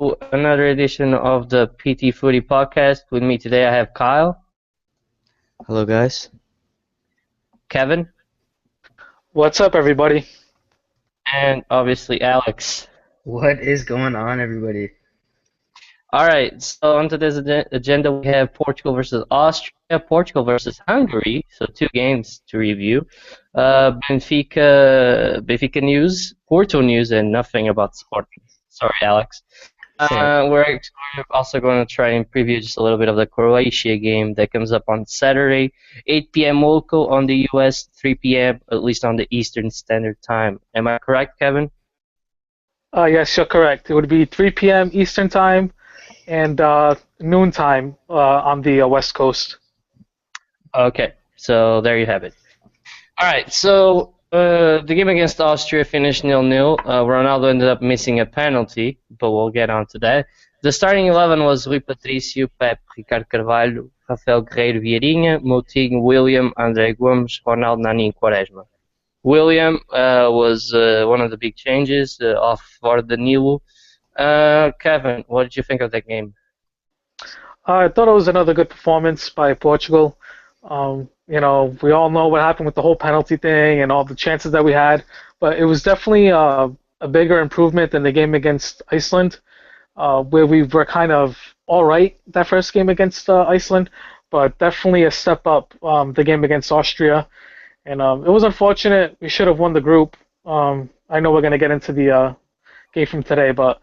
to another edition of the PTFootypodcast. With me today I have Kyle, Hello, guys. Kevin, What's up, everybody? and obviously Alex. What is going on, everybody? Alright, so on today's agenda we have Portugal versus Austria, Portugal versus Hungary, so two games to review. Benfica news, Porto news, and nothing about Sporting. Sorry, Alex. We're also going to try and preview just a little bit of the Croatia game that comes up on Saturday, 8 p.m. local on the U.S., 3 p.m. at least on the Eastern Standard Time. Am I correct, Kevin? Yes, you're correct. It would be 3 p.m. Eastern Time and noon time on the West Coast. Okay, so there you have it. All right, so the game against Austria finished 0-0. Ronaldo ended up missing a penalty, but we'll get on to that. The starting 11 was Rui Patrício, Pepe, Ricardo Carvalho, Rafael Guerreiro Vieirinha, Moutinho, William, André Gomes, Ronaldo, Nani, and Quaresma. William was one of the big changes off for Danilo. Kevin, what did you think of that game? I thought it was another good performance by Portugal. We all know what happened with the whole penalty thing and all the chances that we had, but it was definitely a bigger improvement than the game against Iceland, where we were kind of all right that first game against Iceland, but definitely a step up the game against Austria. And it was unfortunate. We should have won the group. I know we're going to get into the game from today, but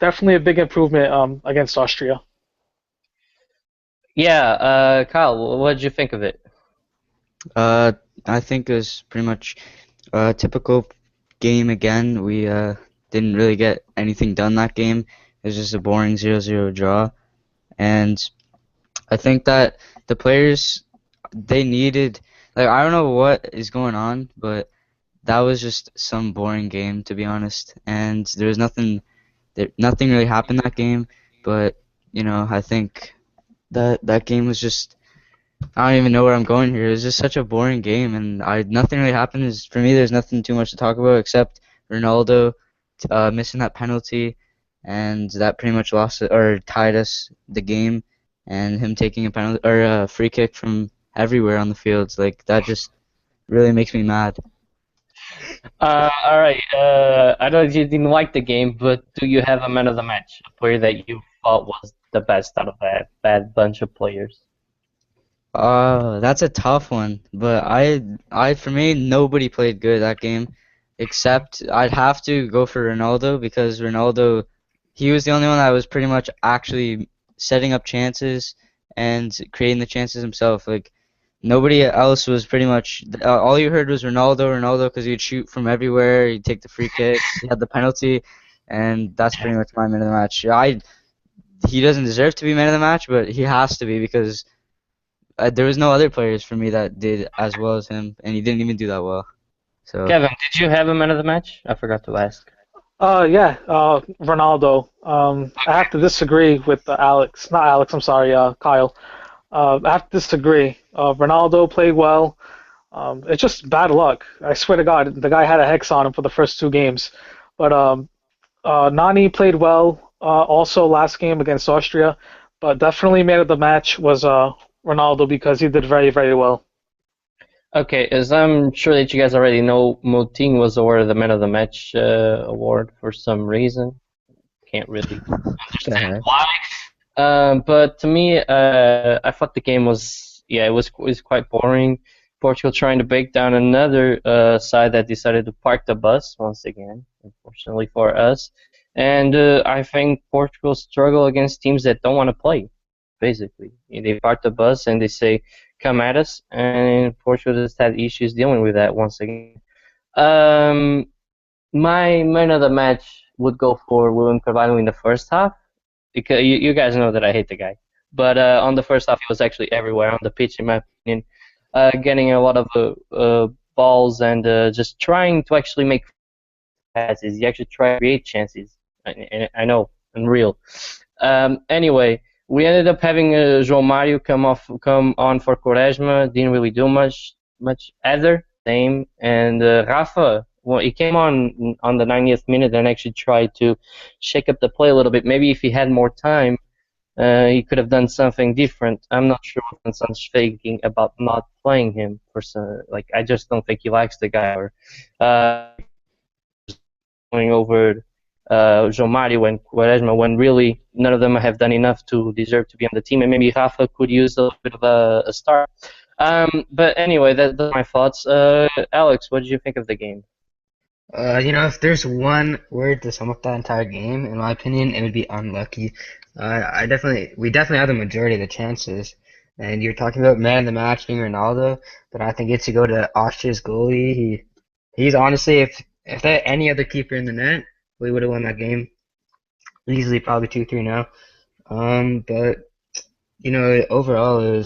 definitely a big improvement against Austria. Yeah, Kyle, what did you think of it? I think it was pretty much a typical game again. We didn't really get anything done that game. It was just a boring 0-0 draw. And I think that the players, they needed, I don't know what is going on, but that was just some boring game, to be honest. And there was nothing really happened that game, but, I think that game was just, I don't even know where I'm going here. It was just such a boring game, and nothing really happened. For me, there's nothing too much to talk about except Ronaldo missing that penalty, and that pretty much lost it or tied us the game, and him taking a penalty or a free kick from everywhere on the fields. That just really makes me mad. All right. I know you didn't like the game, but do you have a man of the match, a player that you thought was the best out of that bad bunch of players? That's a tough one, but for me, nobody played good that game, except I'd have to go for Ronaldo because Ronaldo, he was the only one that was pretty much actually setting up chances and creating the chances himself. Nobody else was pretty much, all you heard was Ronaldo, because he'd shoot from everywhere, he'd take the free kicks, he had the penalty, and that's pretty much my man of the match. He doesn't deserve to be man of the match, but he has to be because there was no other players for me that did as well as him, and he didn't even do that well. So Kevin, did you have a man of the match? I forgot to ask. Ronaldo. I have to disagree with Alex. Not Alex, I'm sorry, Kyle. I have to disagree. Ronaldo played well. It's just bad luck. I swear to God, the guy had a hex on him for the first two games. But Nani played well also last game against Austria, but definitely man of the match was Ronaldo because he did very, very well. Okay, as I'm sure that you guys already know, Moutinho was awarded the man of the match award for some reason. Can't really understand why. But to me, I thought the game was quite boring. Portugal trying to break down another side that decided to park the bus once again, unfortunately for us. And I think Portugal struggle against teams that don't want to play. Basically, they park the bus and they say, "Come at us," and Portugal just had issues dealing with that once again. My man of the match would go for William Carvalho in the first half. Because you guys know that I hate the guy. But on the first half, he was actually everywhere on the pitch, in my opinion, getting a lot of balls and just trying to actually make passes. He actually tried to create chances. I know, unreal. Anyway, we ended up having João Mário come on for Quaresma. Didn't really do much either. Same. And Rafa well, he came on the 90th minute and actually tried to shake up the play a little bit. Maybe if he had more time, he could have done something different. I'm not sure what Vincent's thinking about not playing him for some. Like, I just don't think he likes the guy. Or going over João Mario and Quaresma when really none of them have done enough to deserve to be on the team, and maybe Rafa could use a little bit of a start. But anyway, those are my thoughts. Alex, what did you think of the game? If there's one word to sum up that entire game, in my opinion, it would be unlucky. We definitely had the majority of the chances. And you're talking about man of the match being Ronaldo, but I think it's to go to Austria's goalie. He's honestly, if there had any other keeper in the net, we would have won that game easily, probably 2-3 now. But overall,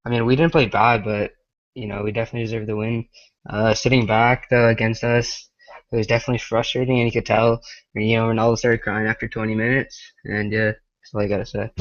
we didn't play bad, but we definitely deserved the win. Sitting back though against us, it was definitely frustrating, and you could tell, Ronaldo started crying after 20 minutes, and yeah, that's all I gotta say.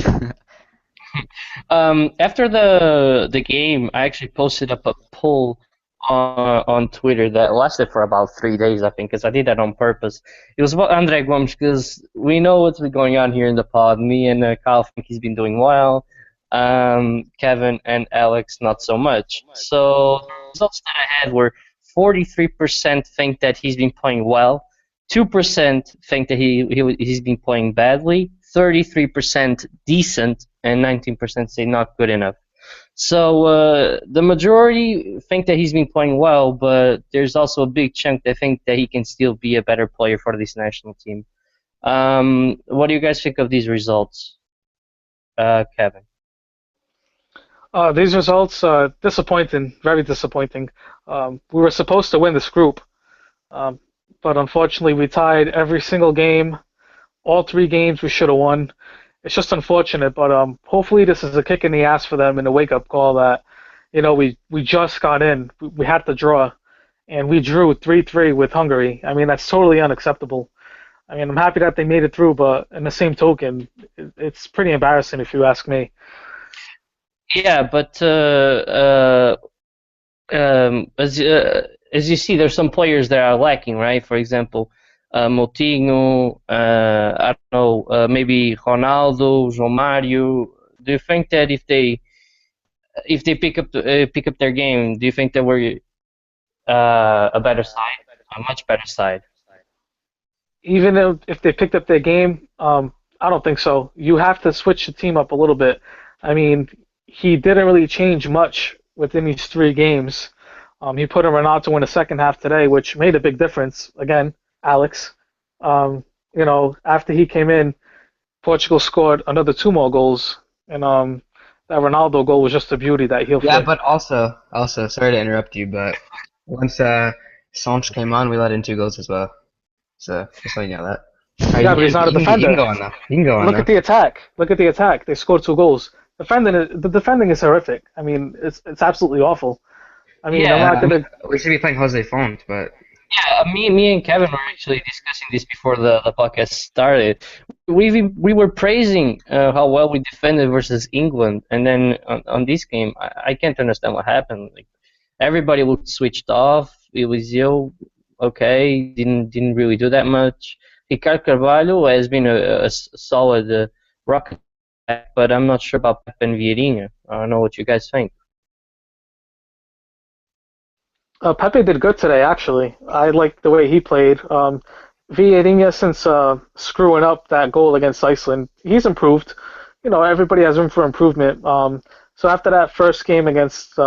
After the game, I actually posted up a poll on Twitter that lasted for about 3 days, I think, because I did that on purpose. It was about Andre Gomes, because we know what's been going on here in the pod. Me and Kyle think he's been doing well. Kevin and Alex, not so much. So the results that I had were 43% think that he's been playing well, 2% think that he's been playing badly, 33% decent, and 19% say not good enough. So the majority think that he's been playing well, but there's also a big chunk that think that he can still be a better player for this national team. What do you guys think of these results, Kevin? These results disappointing, very disappointing. We were supposed to win this group, but unfortunately we tied every single game. All 3 games we should have won. It's just unfortunate, but hopefully this is a kick in the ass for them and a wake-up call that, we just got in. We had to draw, and we drew 3-3 with Hungary. I mean, that's totally unacceptable. I mean, I'm happy that they made it through, but in the same token, it's pretty embarrassing if you ask me. Yeah, but as you see, there's some players that are lacking, right? For example, Moutinho, I don't know, maybe Ronaldo, João Mario. Do you think that if they pick up their game, do you think that we're a better side, a much better side? Even if they picked up their game, I don't think so. You have to switch the team up a little bit. I mean, he didn't really change much within these 3 games. He put in Renato in the second half today, which made a big difference. Again, Alex, after he came in, Portugal scored another 2 more goals, and that Ronaldo goal was just a beauty, that heel Yeah, flick. but also, sorry to interrupt you, but once Sanch came on, we let in 2 goals as well. So just so you know that. Yeah, but he's not a defender. You can go on now. You can go on Look now. at the attack. Look at the attack. They scored 2 goals. The defending is horrific. I mean, it's absolutely awful. I mean, I'm not gonna. We should be playing Jose Font, but Yeah, me and Kevin were actually discussing this before the podcast started. We were praising how well we defended versus England, and then on this game, I can't understand what happened. Like, everybody looked switched off. It was okay, didn't really do that much. Ricardo Carvalho has been a solid rocket, but I'm not sure about Pep and Vieirinha. I don't know what you guys think. Pepe did good today, actually. I liked the way he played. Vieirinha, since screwing up that goal against Iceland, he's improved. Everybody has room for improvement. So after that first game against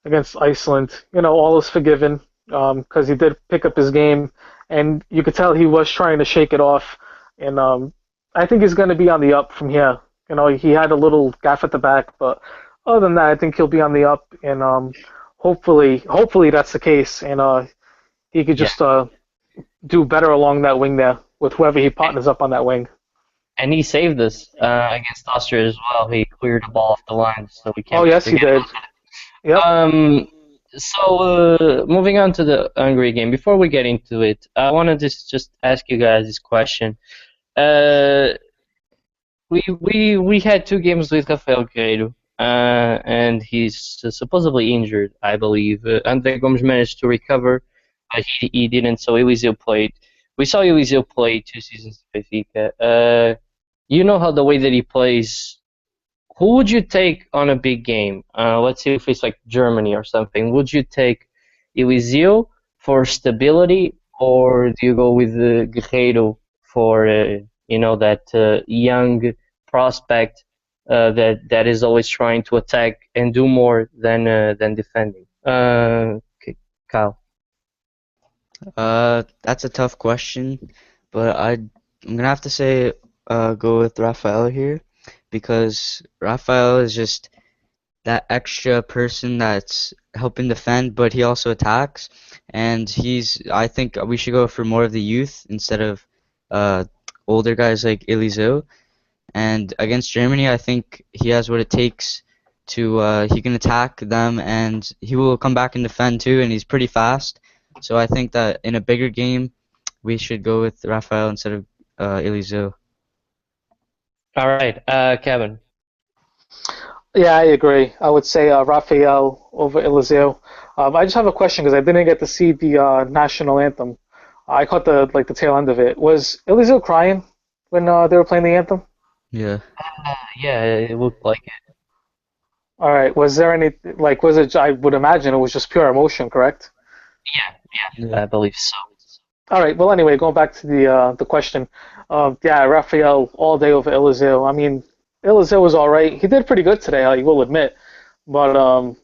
Iceland, all is forgiven, because he did pick up his game, and you could tell he was trying to shake it off. And I think he's going to be on the up from here. He had a little gaff at the back, but other than that, I think he'll be on the up, and hopefully that's the case, and he could just do better along that wing there with whoever he partners up on that wing. And he saved us against Austria as well. He cleared the ball off the line, so we can't. Oh yes, he did. Yep. So moving on to the Hungary game. Before we get into it, I want to just ask you guys this question. We had 2 games with Rafael Guerreiro, and he's supposedly injured, I believe. Andre Gomes managed to recover but he didn't. So Eliseu played. We saw Eliseu play 2 seasons in Benfica. You know how the way that he plays. Who would you take on a big game? Let's say if it's like Germany or something. Would you take Eliseu for stability, or do you go with Guerreiro for that young prospect that is always trying to attack and do more than defending? Kyle. That's a tough question, but I'm gonna have to say go with Rafael here because Rafael is just that extra person that's helping defend, but he also attacks, and I think we should go for more of the youth instead of uh older guys like Eliseu. And against Germany, I think he has what it takes to he can attack them and he will come back and defend too, and he's pretty fast. So I think that in a bigger game, we should go with Rafael instead of Eliseu. All right, Kevin. Yeah, I agree. I would say Rafael over Eliseu. I just have a question because I didn't get to see the national anthem. I caught the tail end of it. Was Eliseu crying when they were playing the anthem? Yeah. Yeah, it looked like it. All right. Was there any was it? I would imagine it was just pure emotion, correct? Yeah, I believe so. All right. Well, anyway, going back to the question. Yeah, Rafael all day over Eliseu. I mean, Eliseu was all right. He did pretty good today, I will admit, but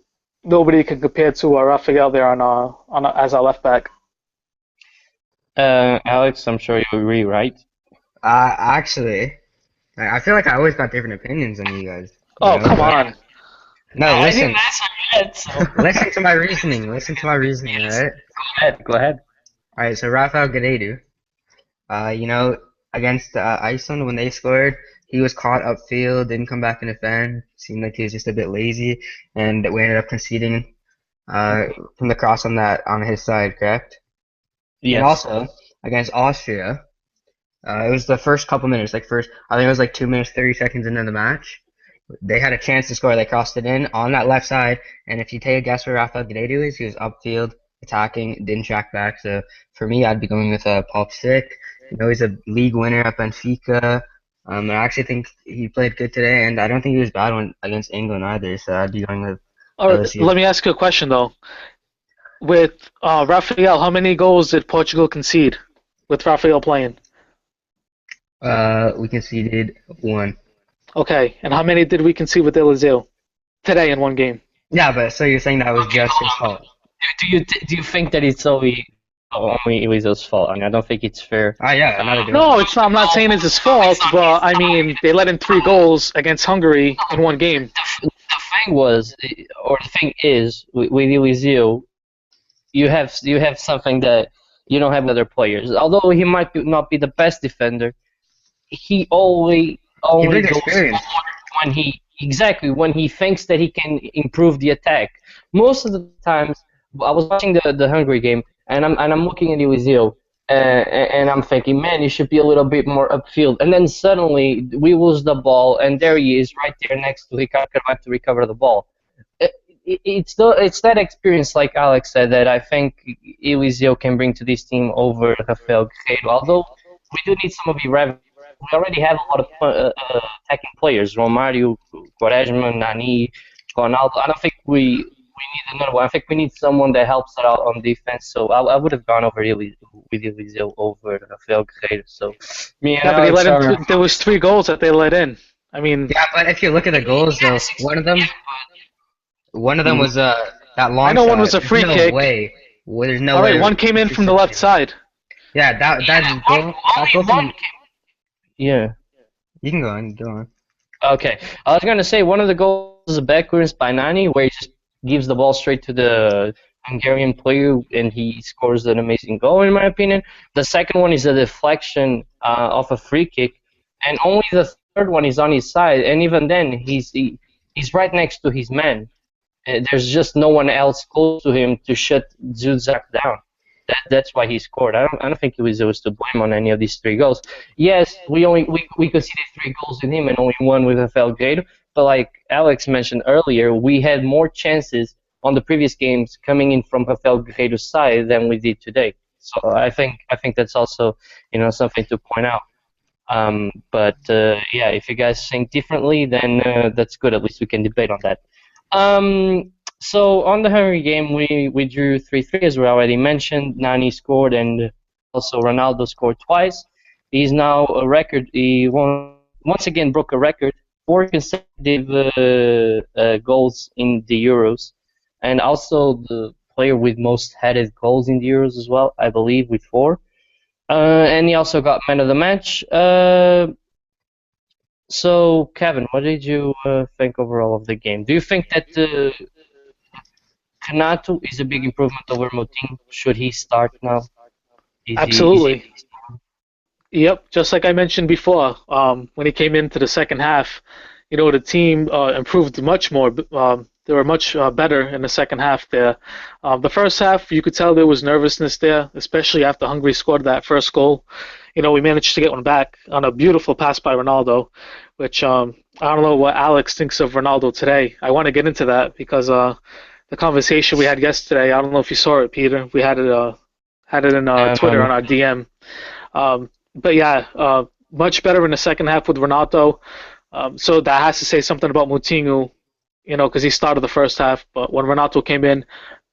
nobody can compare to Rafael there as our left back. Alex, I'm sure you agree, right? Actually, I feel like I always got different opinions than you guys. Oh, come on. No, I listen. didn't answer yet, so Listen to my reasoning. Listen to my reasoning, alright? go ahead. Alright, so Rafael Guerreiro, against Iceland when they scored, he was caught upfield, didn't come back and defend. Seemed like he was just a bit lazy, and we ended up conceding from the cross on his side, correct? Yes. And also against Austria, it was the first couple minutes, I think it was like 2 minutes 30 seconds into the match. They had a chance to score. They crossed it in on that left side, and if you take a guess where Rafael Guerreiro is, he was upfield, attacking, didn't track back. So for me, I'd be going with Paul Stick. He's a league winner at Benfica. I actually think he played good today, and I don't think he was bad against England either. So I'd be going with LSU. Let me ask you a question though. With Rafael, how many goals did Portugal concede with Rafael playing? We conceded 1. Okay, and how many did we concede with Eliseu today in one game? Yeah, but so you're saying that was just his fault? Do you think that it's only Eliseu's fault? I mean, I don't think it's fair. Yeah, another good No, it's not. I'm not saying it's his fault, but I mean they let in 3 goals against Hungary in one game. The thing is, with Eliseu, you have something that you don't have with other players. Although he might not be the best defender, he only goes forward when he thinks that he can improve the attack. Most of the times, I was watching the Hungary game, and I'm looking at Eliseu, and I'm thinking, man, he should be a little bit more upfield. And then suddenly we lose the ball, and there he is, right there next to Ricardo Carvalho to recover the ball. It's that experience, like Alex said, that I think Eliseu can bring to this team over Rafael Guerreiro. Although we do need some of the revenue. We already have a lot of attacking players: Romário, Quaresma, Nani, Ronaldo. I don't think we need another one. I think we need someone that helps out on defense. So I would have gone with Eliseu over Rafael Guerreiro. So me and Alex there was 3 goals that they let in. I mean. Yeah, but if you look at the goals, though, one of them was that long. I know shot. One was a free kick. kick. Way. Well, there's no All right, way. one came in from the left side. Yeah, that goal. Yeah. You can go on. Okay. I was going to say one of the goals is a back clearance by Nani where he just gives the ball straight to the Hungarian player and he scores an amazing goal, in my opinion. The second one is a deflection of a free kick, and only the third one is on his side, and even then he's right next to his man. There's just no one else close to him to shut Zuzak down. That's why he scored. I don't think it was to blame on any of these 3 goals. Yes, we conceded 3 goals in him and only 1 with Rafael Guerreiro. But like Alex mentioned earlier, we had more chances on the previous games coming in from Rafael Guerreiro's side than we did today. So I think that's also something to point out. But yeah, if you guys think differently, then that's good. At least we can debate on that. So on the Hungary game, we drew 3-3 as we already mentioned. Nani scored and also Ronaldo scored twice. He's now a record. Once again broke a record, 4 consecutive goals in the Euros, and also the player with most headed goals in the Euros as well, I believe, with 4. And he also got man of the match. So, Kevin, what did you think overall of the game? Do you think that Kanato is a big improvement over Moting? Should he start now? Is he? Absolutely. Yep, just like I mentioned before, when he came into the second half, the team improved much more. They were much better in the second half there. The first half, you could tell there was nervousness there, especially after Hungary scored that first goal. We managed to get one back on a beautiful pass by Ronaldo, which I don't know what Alex thinks of Ronaldo today. I want to get into that because the conversation we had yesterday, I don't know if you saw it, Peter. We had it in Twitter on our DM. But yeah, much better in the second half with Renato. So that has to say something about Moutinho, because he started the first half. But when Renato came in,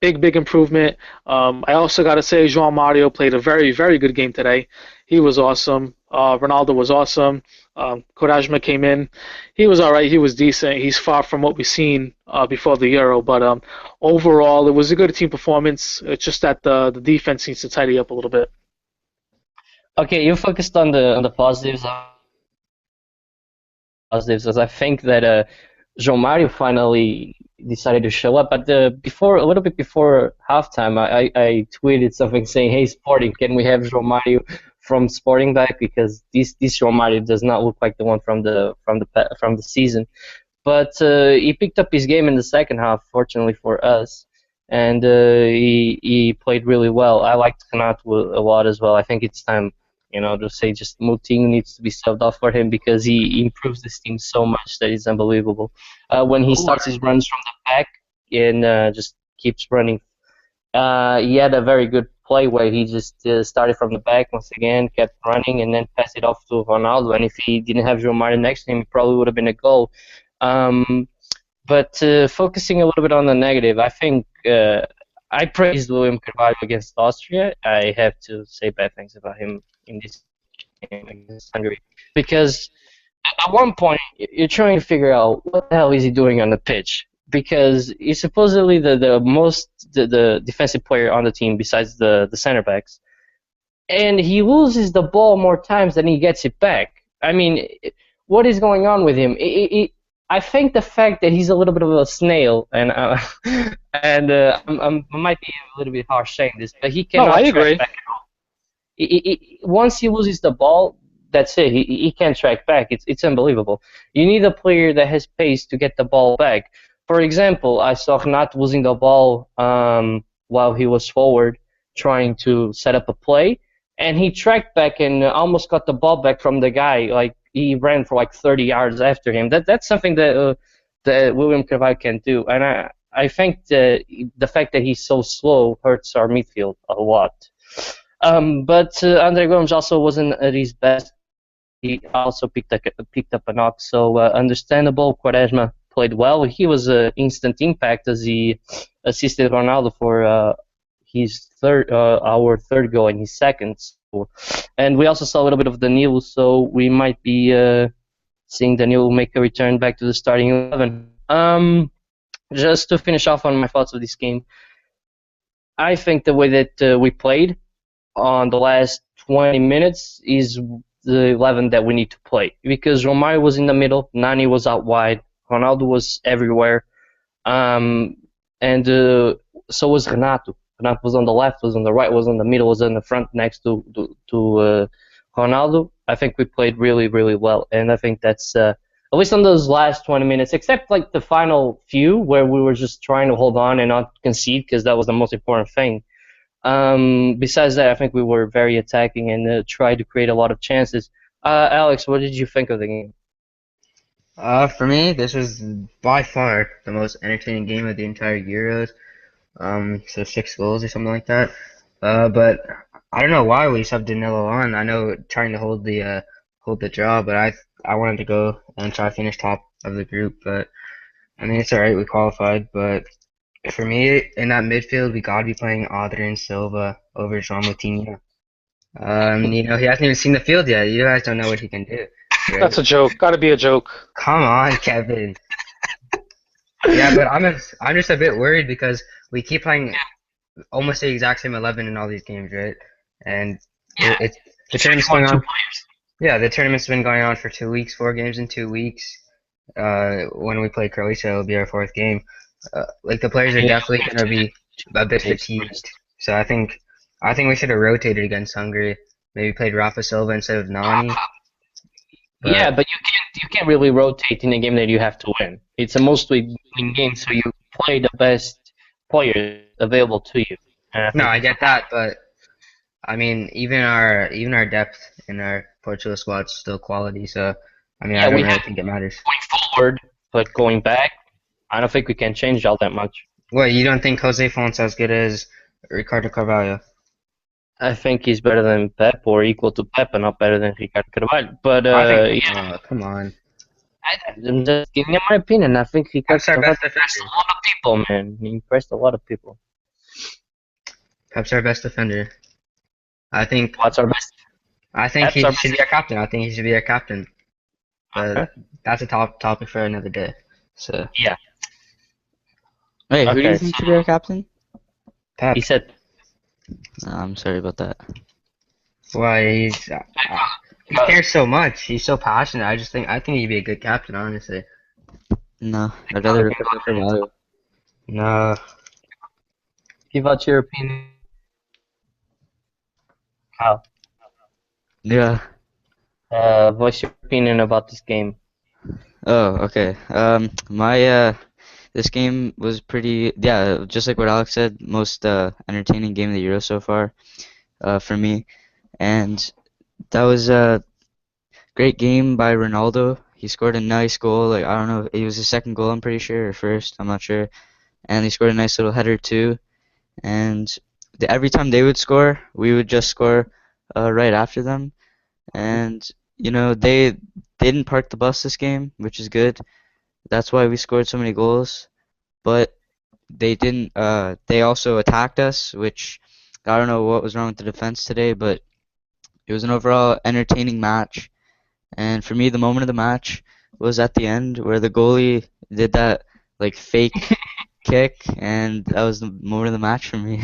big improvement. I also got to say João Mario played a very, very good game today. He was awesome. Ronaldo was awesome. Quaresma came in. He was all right. He was decent. He's far from what we've seen before the Euro. But overall, it was a good team performance. It's just that the defense needs to tidy up a little bit. Okay, you focused on the positives. Positives, as I think that João Mario finally decided to show up. But a little bit before halftime, I tweeted something saying, "Hey, Sporting, can we have João Mario from Sporting back? Because this João Mario does not look like the one from the season." But he picked up his game in the second half, fortunately for us, and he played really well. I liked Renato a lot as well. I think it's time, to say just Moutinho needs to be subbed off for him because he improves this team so much that it's unbelievable. When he starts his runs from the back and just keeps running, he had a very good play where he just started from the back once again, kept running, and then passed it off to Ronaldo. And if he didn't have João Mario next to him, it probably would have been a goal. But focusing a little bit on the negative, I think I praised William Carvalho against Austria. I have to say bad things about him in this game against Hungary because at one point you're trying to figure out what the hell is he doing on the pitch because he's supposedly the defensive player on the team besides the center backs, and he loses the ball more times than he gets it back. I mean, what is going on with him? I think the fact that he's a little bit of a snail, and I might be a little bit harsh saying this, but he cannot I agree. track back at all. Once he loses the ball, that's it. He can't track back. It's unbelievable. You need a player that has pace to get the ball back. For example, I saw Renato losing the ball while he was forward trying to set up a play, and he tracked back and almost got the ball back from the guy. Like he ran for like 30 yards after him. That's something that William Carvalho can do, and I think the fact that he's so slow hurts our midfield a lot. But Andre Gomes also wasn't at his best. He also picked up a knock, so understandable. Quaresma played well. He was an instant impact as he assisted Ronaldo for our third goal and his second. So, and we also saw a little bit of Danilo, so we might be seeing Danilo make a return back to the starting 11. Just to finish off on my thoughts of this game, I think the way that we played on the last 20 minutes is the 11 that we need to play because Romario was in the middle, Nani was out wide, Ronaldo was everywhere, and so was Renato. Renato was on the left, was on the right, was on the middle, was in the front next to Ronaldo. I think we played really, really well, and I think that's at least on those last 20 minutes, except like the final few where we were just trying to hold on and not concede because that was the most important thing. Besides that, I think we were very attacking and tried to create a lot of chances. Alex, what did you think of the game? For me, this was by far the most entertaining game of the entire Euros. So 6 goals or something like that. But I don't know why we subbed Danilo on. I know trying to hold the draw, but I wanted to go and try to finish top of the group. But I mean, it's alright. We qualified. But for me, in that midfield, we gotta be playing Adrian Silva over João Moutinho. He hasn't even seen the field yet. You guys don't know what he can do, right? That's a joke. Gotta be a joke. Come on, Kevin. Yeah, but I'm just a bit worried because we keep playing almost the exact same 11 in all these games, right? And it's the tournament's going on. Yeah, the tournament's been going on for 2 weeks, 4 games in 2 weeks. When we play Croatia, it'll be our fourth game. Like the players are definitely gonna be a bit fatigued. So I think we should have rotated against Hungary. Maybe played Rafa Silva instead of Nani. Yeah, but you can't really rotate in a game that you have to win. It's a mostly winning game, so you play the best players available to you. No, I get that, but I mean, even our depth in our Portugal squad's still quality. So I mean, I don't really think it matters. Going forward, but going back, I don't think we can change all that much. What, you don't think Jose Fonse's as good as Ricardo Carvalho? I think he's better than Pep or equal to Pep, and not better than Ricardo Carvalho. But yeah, come on. I'm just giving you my opinion. I think Ricardo Pep's our Carvalho best impressed defender. a lot of people, man. He impressed a lot of people. Pep's our best defender. I think What's our best? he Pep's should be our captain. I think he should be our captain. But Okay. that's a topic for another day. So Yeah, Wait, who do you Okay, think should be our captain? Pep, he said. I'm sorry about that. why he cares so much. He's so passionate. I think he'd be a good captain, honestly. No, I'd rather Ricardo Carvalho. No, Give out your opinion. Kyle, Yeah. what's your opinion about this game? Oh, okay. This game was pretty, yeah, just like what Alex said, most entertaining game of the Euro so far, for me. And that was a great game by Ronaldo. He scored a nice goal. Like, I don't know, it was his second goal, I'm pretty sure, or first, I'm not sure. And he scored a nice little header too. And every time they would score, we would just score right after them. And they didn't park the bus this game, which is good. That's why we scored so many goals. But they didn't. They also attacked us, which I don't know what was wrong with the defense today, but it was an overall entertaining match. And for me, the moment of the match was at the end where the goalie did that like fake kick, and that was the moment of the match for me.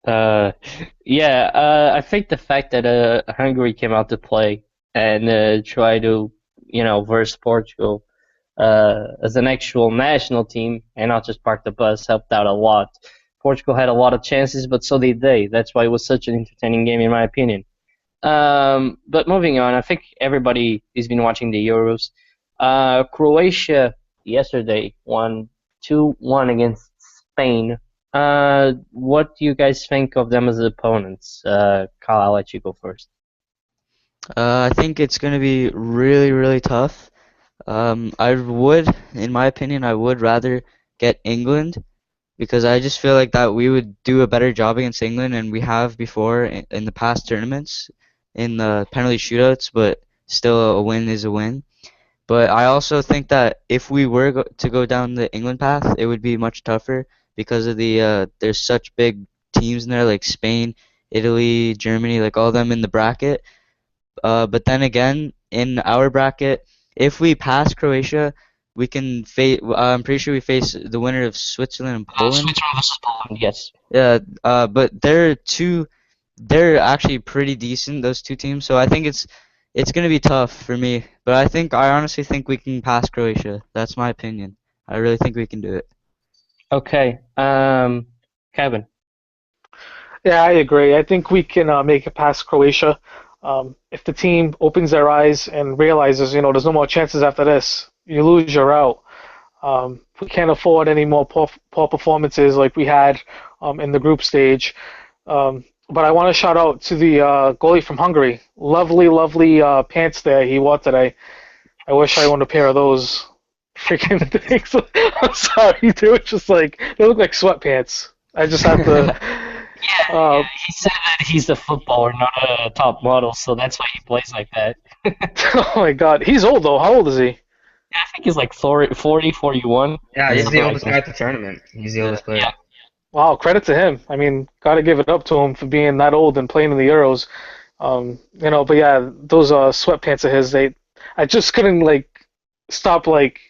Yeah, I think the fact that Hungary came out to play and try to, verse Portugal as an actual national team and not just park the bus helped out a lot. Portugal had a lot of chances, but so did they. That's why it was such an entertaining game, in my opinion. But moving on, I think everybody has been watching the Euros. Croatia yesterday won 2-1 against Spain. What do you guys think of them as opponents? Kyle, I'll let you go first. I think it's going to be really, really tough. In my opinion, I would rather get England because I just feel like that we would do a better job against England, and we have before in the past tournaments in the penalty shootouts, but still a win is a win. But I also think that if we were to go down the England path, it would be much tougher because of there's such big teams in there like Spain, Italy, Germany, like all of them in the bracket. But then again, in our bracket, if we pass Croatia, we can face. I'm pretty sure we face the winner of Switzerland and Poland. Switzerland versus Poland, yes. Yeah, but they're actually pretty decent, those two teams. So I think it's gonna be tough for me. But I honestly think we can pass Croatia. That's my opinion. I really think we can do it. Okay. Kevin. Yeah, I agree. I think we can make it past Croatia. If the team opens their eyes and realizes, there's no more chances after this, you lose, you're out. We can't afford any more poor performances like we had in the group stage. But I want to shout out to the goalie from Hungary. Lovely, lovely pants there he wore today. I wish I owned a pair of those freaking things. I'm sorry, dude. It's just like they look like sweatpants. I just have to. Uh, He said that he's a footballer, not a top model, so that's why he plays like that. oh my God, he's old though. How old is he? I think he's like 40, 41. Yeah, he's Yeah. the oldest guy at the tournament. He's the oldest player. Yeah. Wow, credit to him. I mean, gotta give it up to him for being that old and playing in the Euros. But yeah, those sweatpants of his, I just couldn't like stop like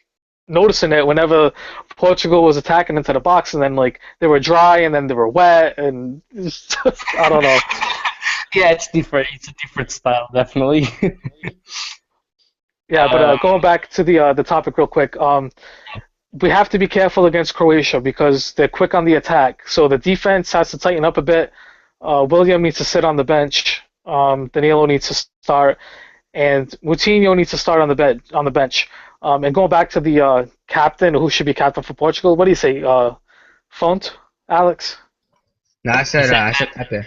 noticing it whenever Portugal was attacking into the box, and then like they were dry and then they were wet, and I don't know. Yeah, it's different. It's a different style, definitely. Yeah, but going back to the topic real quick, we have to be careful against Croatia because they're quick on the attack. So the defense has to tighten up a bit. William needs to sit on the bench. Danilo needs to start, and Moutinho needs to start on the bench. And going back to the captain, who should be captain for Portugal, what do you say? Font, Alex? No, I said Pepe.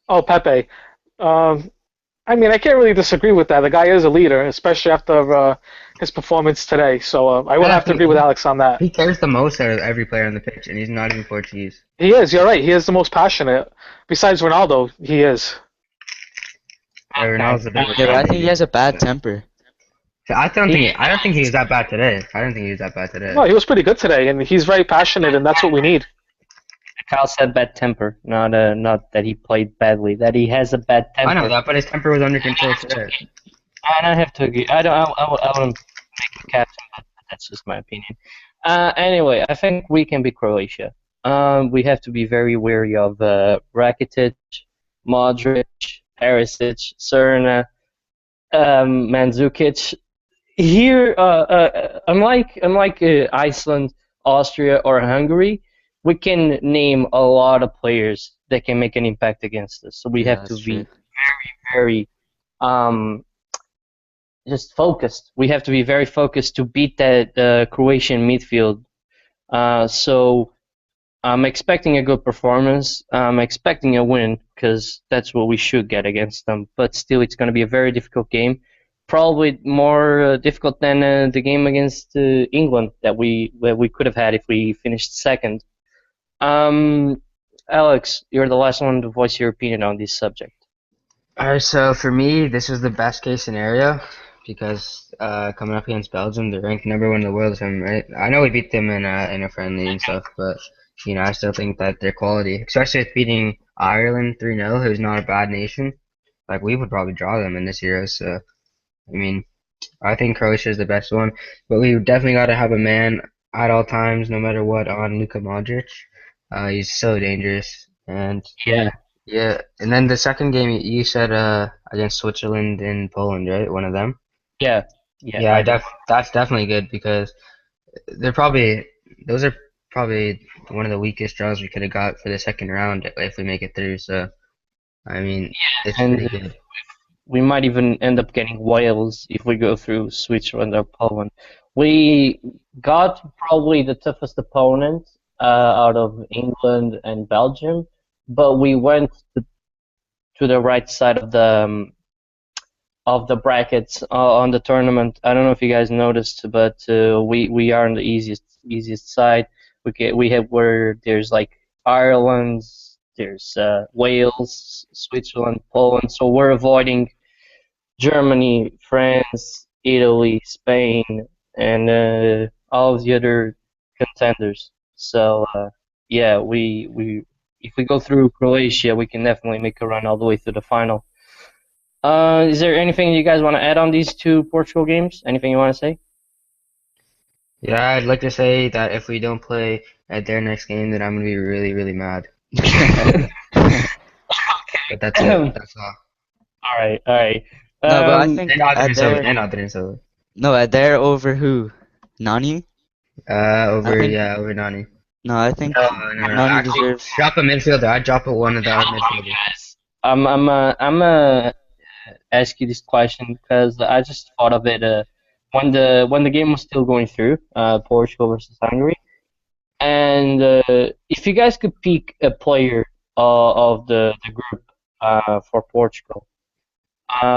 Oh, Pepe. I mean, I can't really disagree with that. The guy is a leader, especially after his performance today. So I would have to agree with Alex on that. He cares the most out of every player on the pitch, and he's not even Portuguese. He is. You're right. He is the most passionate. Besides Ronaldo, he is. Ronaldo's a bit. Yeah, but I think he has a bad temper. I don't think he was that bad today. I don't think he was that bad today. No, he was pretty good today, and he's very passionate, and that's what we need. Kyle said bad temper, not that he played badly. That he has a bad temper. I know that, but his temper was under control today. And I have to agree. I wouldn't make a captain, but that's just my opinion. Anyway, I think we can beat Croatia. We have to be very wary of Rakitic, Modric, Perisic, Serna, Mandzukic. Here, unlike Iceland, Austria, or Hungary, we can name a lot of players that can make an impact against us. So we have to be very, very just focused. We have to be very focused to beat that Croatian midfield. So I'm expecting a good performance. I'm expecting a win because that's what we should get against them. But still, it's going to be a very difficult game. Probably more difficult than the game against England that we could have had if we finished second. Alex, you're the last one to voice your opinion on this subject. Alright, so for me, this was the best case scenario because coming up against Belgium, they're ranked number 1 in the world. Right? I know we beat them in a friendly and stuff, but I still think that their quality, especially with beating Ireland 3-0, who's not a bad nation, like we would probably draw them in this Euro. So I mean, I think Croatia is the best one, but we definitely got to have a man at all times, no matter what, on Luka Modric. He's so dangerous, and Yeah. And then the second game you said against Switzerland and Poland, right? One of them. Yeah. That's definitely good because those are probably one of the weakest draws we could have got for the second round if we make it through. So I mean, it's pretty good. We might even end up getting Wales if we go through Switzerland or Poland. We got probably the toughest opponent out of England and Belgium, but we went to the right side of the brackets on the tournament. I don't know if you guys noticed, but we are on the easiest side. We have where there's like Ireland, there's Wales, Switzerland, Poland. So we're avoiding Germany, France, Italy, Spain, and all of the other contenders. So yeah, we if we go through Croatia, we can definitely make a run all the way through the final. Is there anything you guys want to add on these two Portugal games? Anything you want to say? Yeah, I'd like to say that if we don't play at their next game, then I'm gonna be really, really mad. But that's it. That's all. All right. No, but I think And Adrian Silva. No, they're over who? Nani? Over Nani. No, I think No. Nani Actually, deserves. drop a midfielder. I'd drop it one of the midfielders. Guys, I'm ask you this question because I just thought of it when the game was still going through Portugal versus Hungary, and if you guys could pick a player of the group for Portugal,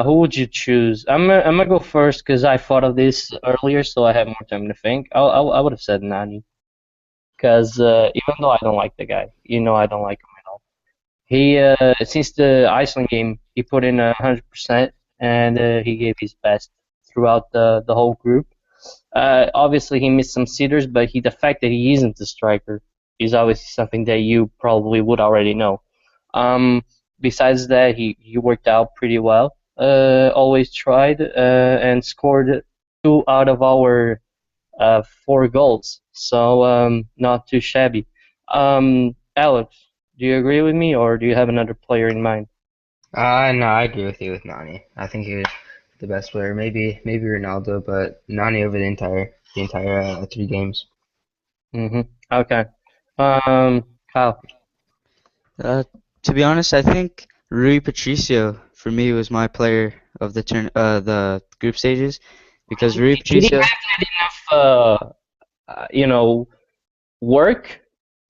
Who would you choose? I'm gonna go first because I thought of this earlier, so I had more time to think. I would have said Nani because even though I don't like the guy, I don't like him at all. He since the Iceland game, he put in 100% and he gave his best throughout the whole group. Obviously, he missed some sitters, but the fact that he isn't a striker is obviously something that you probably would already know. Besides that, he worked out pretty well. Always tried and scored 2 out of our 4 goals, so not too shabby. Alex, do you agree with me, or do you have another player in mind? No, I agree with you with Nani. I think he was the best player. Maybe Ronaldo, but Nani over the entire 3 games. Okay. Kyle. Uh, to be honest, I think Rui Patricio for me was my player of the group stages because Rui Did he Patricio. have enough, work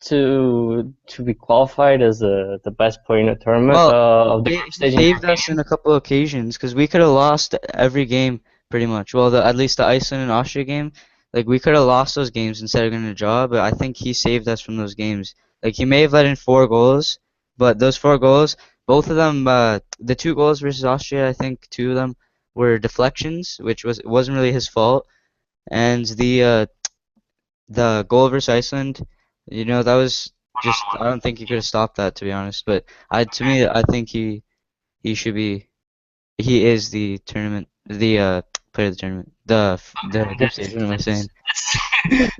to be qualified as the best player in the tournament Well, of the group he stage in your saved us in a couple of occasions because we could have lost every game pretty much. Well, at least the Iceland and Austria game, like we could have lost those games instead of getting a draw. But I think he saved us from those games. Like he may have let in 4 goals, but those 4 goals, both of them, the 2 goals versus Austria, I think 2 of them were deflections, which wasn't really his fault. And the goal versus Iceland, that was just I don't think he could have stopped that to be honest. But to me, I think he should be. He is the tournament, the player of the tournament, the game? group stage. What am I saying?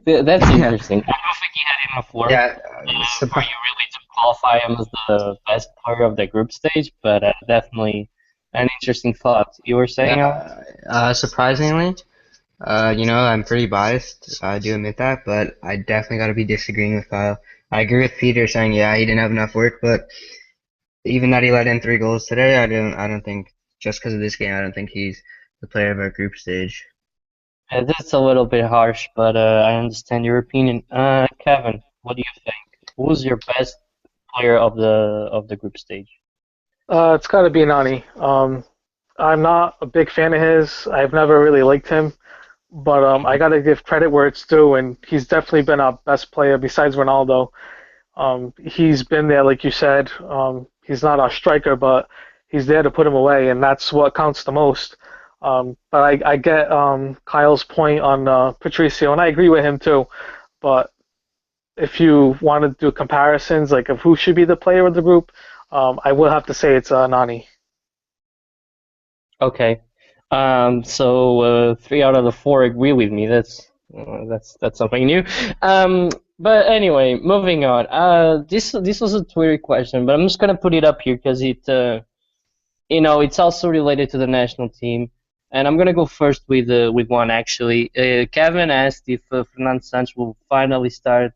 That's Yeah. interesting. I don't think he had enough work Yeah, for you really to qualify him as the best player of the group stage, but definitely an interesting thought. You were saying, Alex? yeah. Surprisingly, I'm pretty biased. I do admit that, but I definitely got to be disagreeing with Kyle. I agree with Peter saying, yeah, he didn't have enough work, but even that he let in 3 goals today, I don't think just because of this game, I don't think he's the player of our group stage. That's a little bit harsh, but I understand your opinion. Kevin, what do you think? Who's your best player of the group stage? It's got to be Nani. I'm not a big fan of his. I've never really liked him, but I got to give credit where it's due, and he's definitely been our best player besides Ronaldo. He's been there, like you said. He's not our striker, but he's there to put him away, and that's what counts the most. But I get Kyle's point on Patricio, and I agree with him too. But if you want to do comparisons, like of who should be the player of the group, I will have to say it's Nani. Okay. So 3 out of the 4 agree with me. That's something new. But anyway, moving on. This was a Twitter question, but I'm just gonna put it up here because it's also related to the national team, and I'm gonna go first with one actually. Kevin asked if Fernando Santos will finally start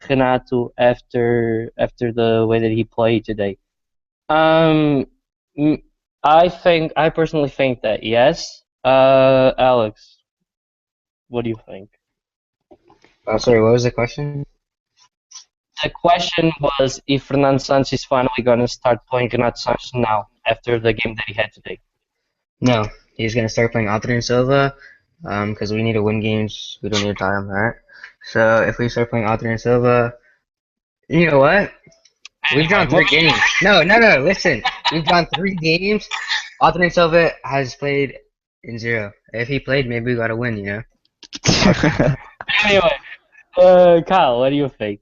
Renato after the way that he played today. Um, mm, I personally think that yes. Alex, what do you think? Sorry, what was the question? The question was if Fernando Santos is finally gonna start playing Renato Santos now after the game that he had today. No, he's gonna start playing Anthony Silva, because we need to win games. We don't need to tie them, right? So if we start playing Anthony Silva, you know what? We've Anyway, drawn 3 games. No, no, no. Listen, we've drawn 3 games. Anthony Silva has played in 0. If he played, maybe we gotta win. anyway, Kyle, what do you think?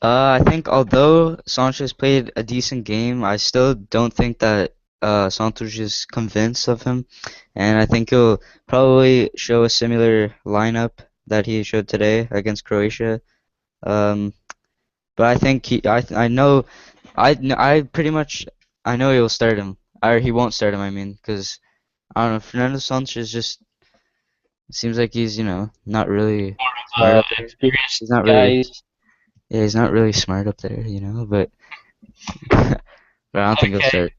I think although Sanchez played a decent game, I still don't think that Santos is convinced of him, and I think he'll probably show a similar lineup that he showed today against Croatia. Um, but I think I know, I pretty much, I know he'll start him, or he won't start him. I mean, because I don't know, Fernando Sanchez just seems like he's not really smart up there. Experienced He's not really, guys. yeah, he's not really smart up there, but. But I don't think he'll Okay.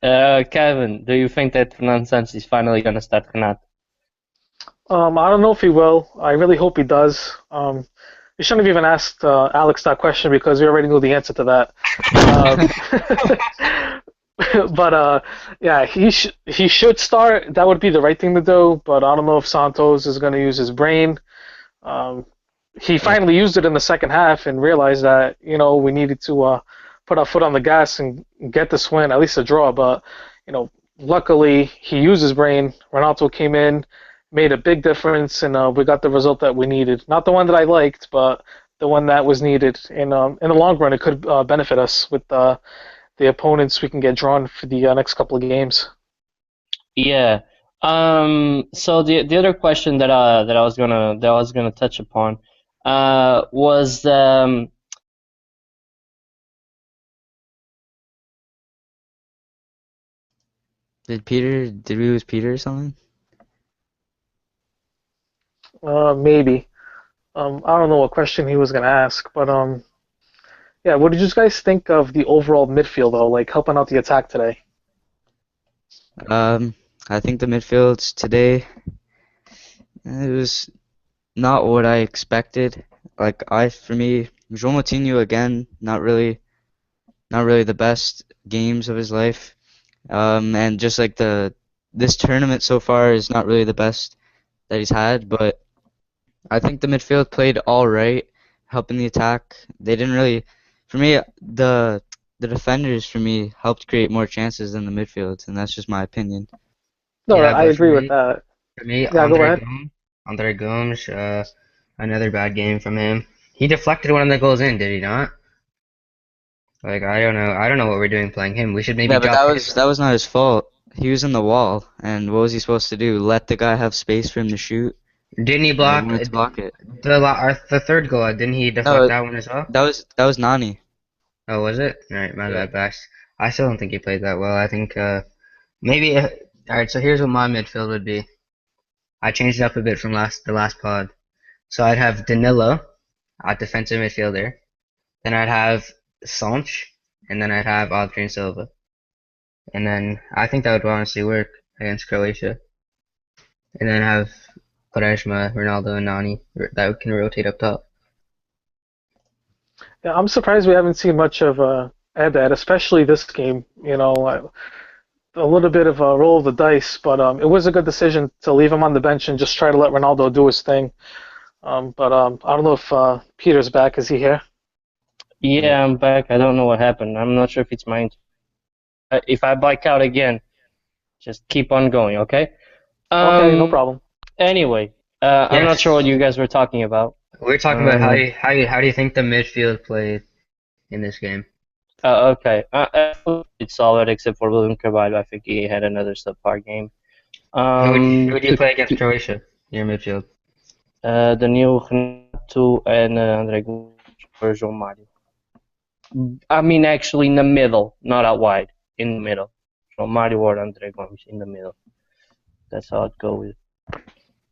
start. Kevin, do you think that Fernando Santos is finally gonna start Renato? I don't know if he will. I really hope he does. You shouldn't have even asked Alex that question because we already knew the answer to that. But yeah, he should start. That would be the right thing to do. But I don't know if Santos is going to use his brain. Um, he Uh, finally used it in the second half and realized that we needed to put our foot on the gas and get this win, at least a draw. But luckily he used his brain. Ronaldo came in, made a big difference, and we got the result that we needed. Not the one that I liked, but the one that was needed. And in the long run, it could benefit us with the opponents we can get drawn for the next couple of games. Yeah. So the other question that I was gonna touch upon was did we lose Peter or something? Maybe. I don't know what question he was gonna ask, but yeah. What did you guys think of the overall midfield though, like helping out the attack today? Um, I think the midfields today, it was not what I expected. For me, João Moutinho again, not really the best games of his life. And just like this tournament so far is not really the best that he's had, but I think the midfield played all right, helping the attack. They didn't really, for me, the defenders for me helped create more chances than the midfield, and that's just my opinion. No, Yeah, I but agree with that. for me, Yeah, go ahead. Andre Gomes, another bad game from him. He deflected one of the goals in, did he not? Like I don't know what we're doing playing him. We should maybe Yeah, but drop him. that was not his fault. He was in the wall, and what was he supposed to do? Let the guy have space for him to shoot? Didn't he He block wanted to block it. the third goal? Didn't he deflect No, that one as well? that was Nani. Oh, was it? All right, my Yeah. bad, Bax. I still don't think he played that well. I think maybe. All right, so here's what my midfield would be. I changed it up a bit from the last pod. So I'd have Danilo at defensive midfielder. Then I'd have Sanch, and then I'd have Adrian Silva. And then I think that would honestly work against Croatia. And then have Quaresma, Ronaldo, and Nani that can rotate up top. Yeah, I'm surprised we haven't seen much of Ed, especially this game. A little bit of a roll of the dice, but it was a good decision to leave him on the bench and just try to let Ronaldo do his thing. But I don't know if Peter's back. Is he here? Yeah, I'm back. I don't know what happened. I'm not sure if it's mine. If I black out again, just keep on going, okay? Okay, no problem. Anyway, I'm not sure what you guys were talking about. We're talking about Uh, how do you think the midfield played in this game? okay. It's solid except for William Carvalho. I think he had another subpar game. Who would you play against Croatia? Your midfield. Danilo, Renato, and André Gomes or João Mário. I mean, actually, in the middle, not out wide. In the middle. João Mário or André Gomes in the middle. That's how I'd go with.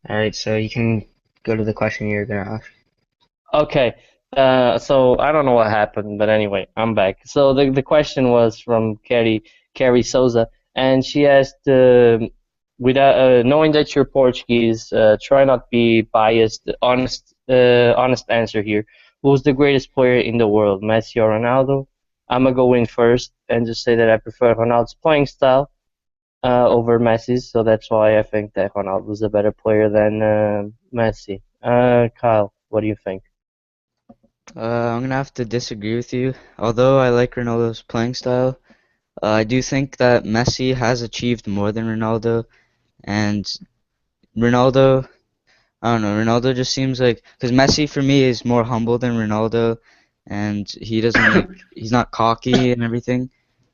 All right, so you can go to the question you're gonna ask. Okay. So I don't know what happened, but anyway, I'm back. So the question was from Carrie Souza, and she asked, without knowing that you're Portuguese, try not be biased. Honest answer here. Who's the greatest player in the world, Messi or Ronaldo? I'm gonna go in first and just say that I prefer Ronaldo's playing style over Messi's, so that's why I think that Ronaldo's a better player than Messi. Kyle, what do you think? I'm gonna have to disagree with you. Although I like Ronaldo's playing style, I do think that Messi has achieved more than Ronaldo, and Ronaldo, I don't know, Ronaldo just seems like, because Messi for me is more humble than Ronaldo, and he doesn't he's not cocky and everything,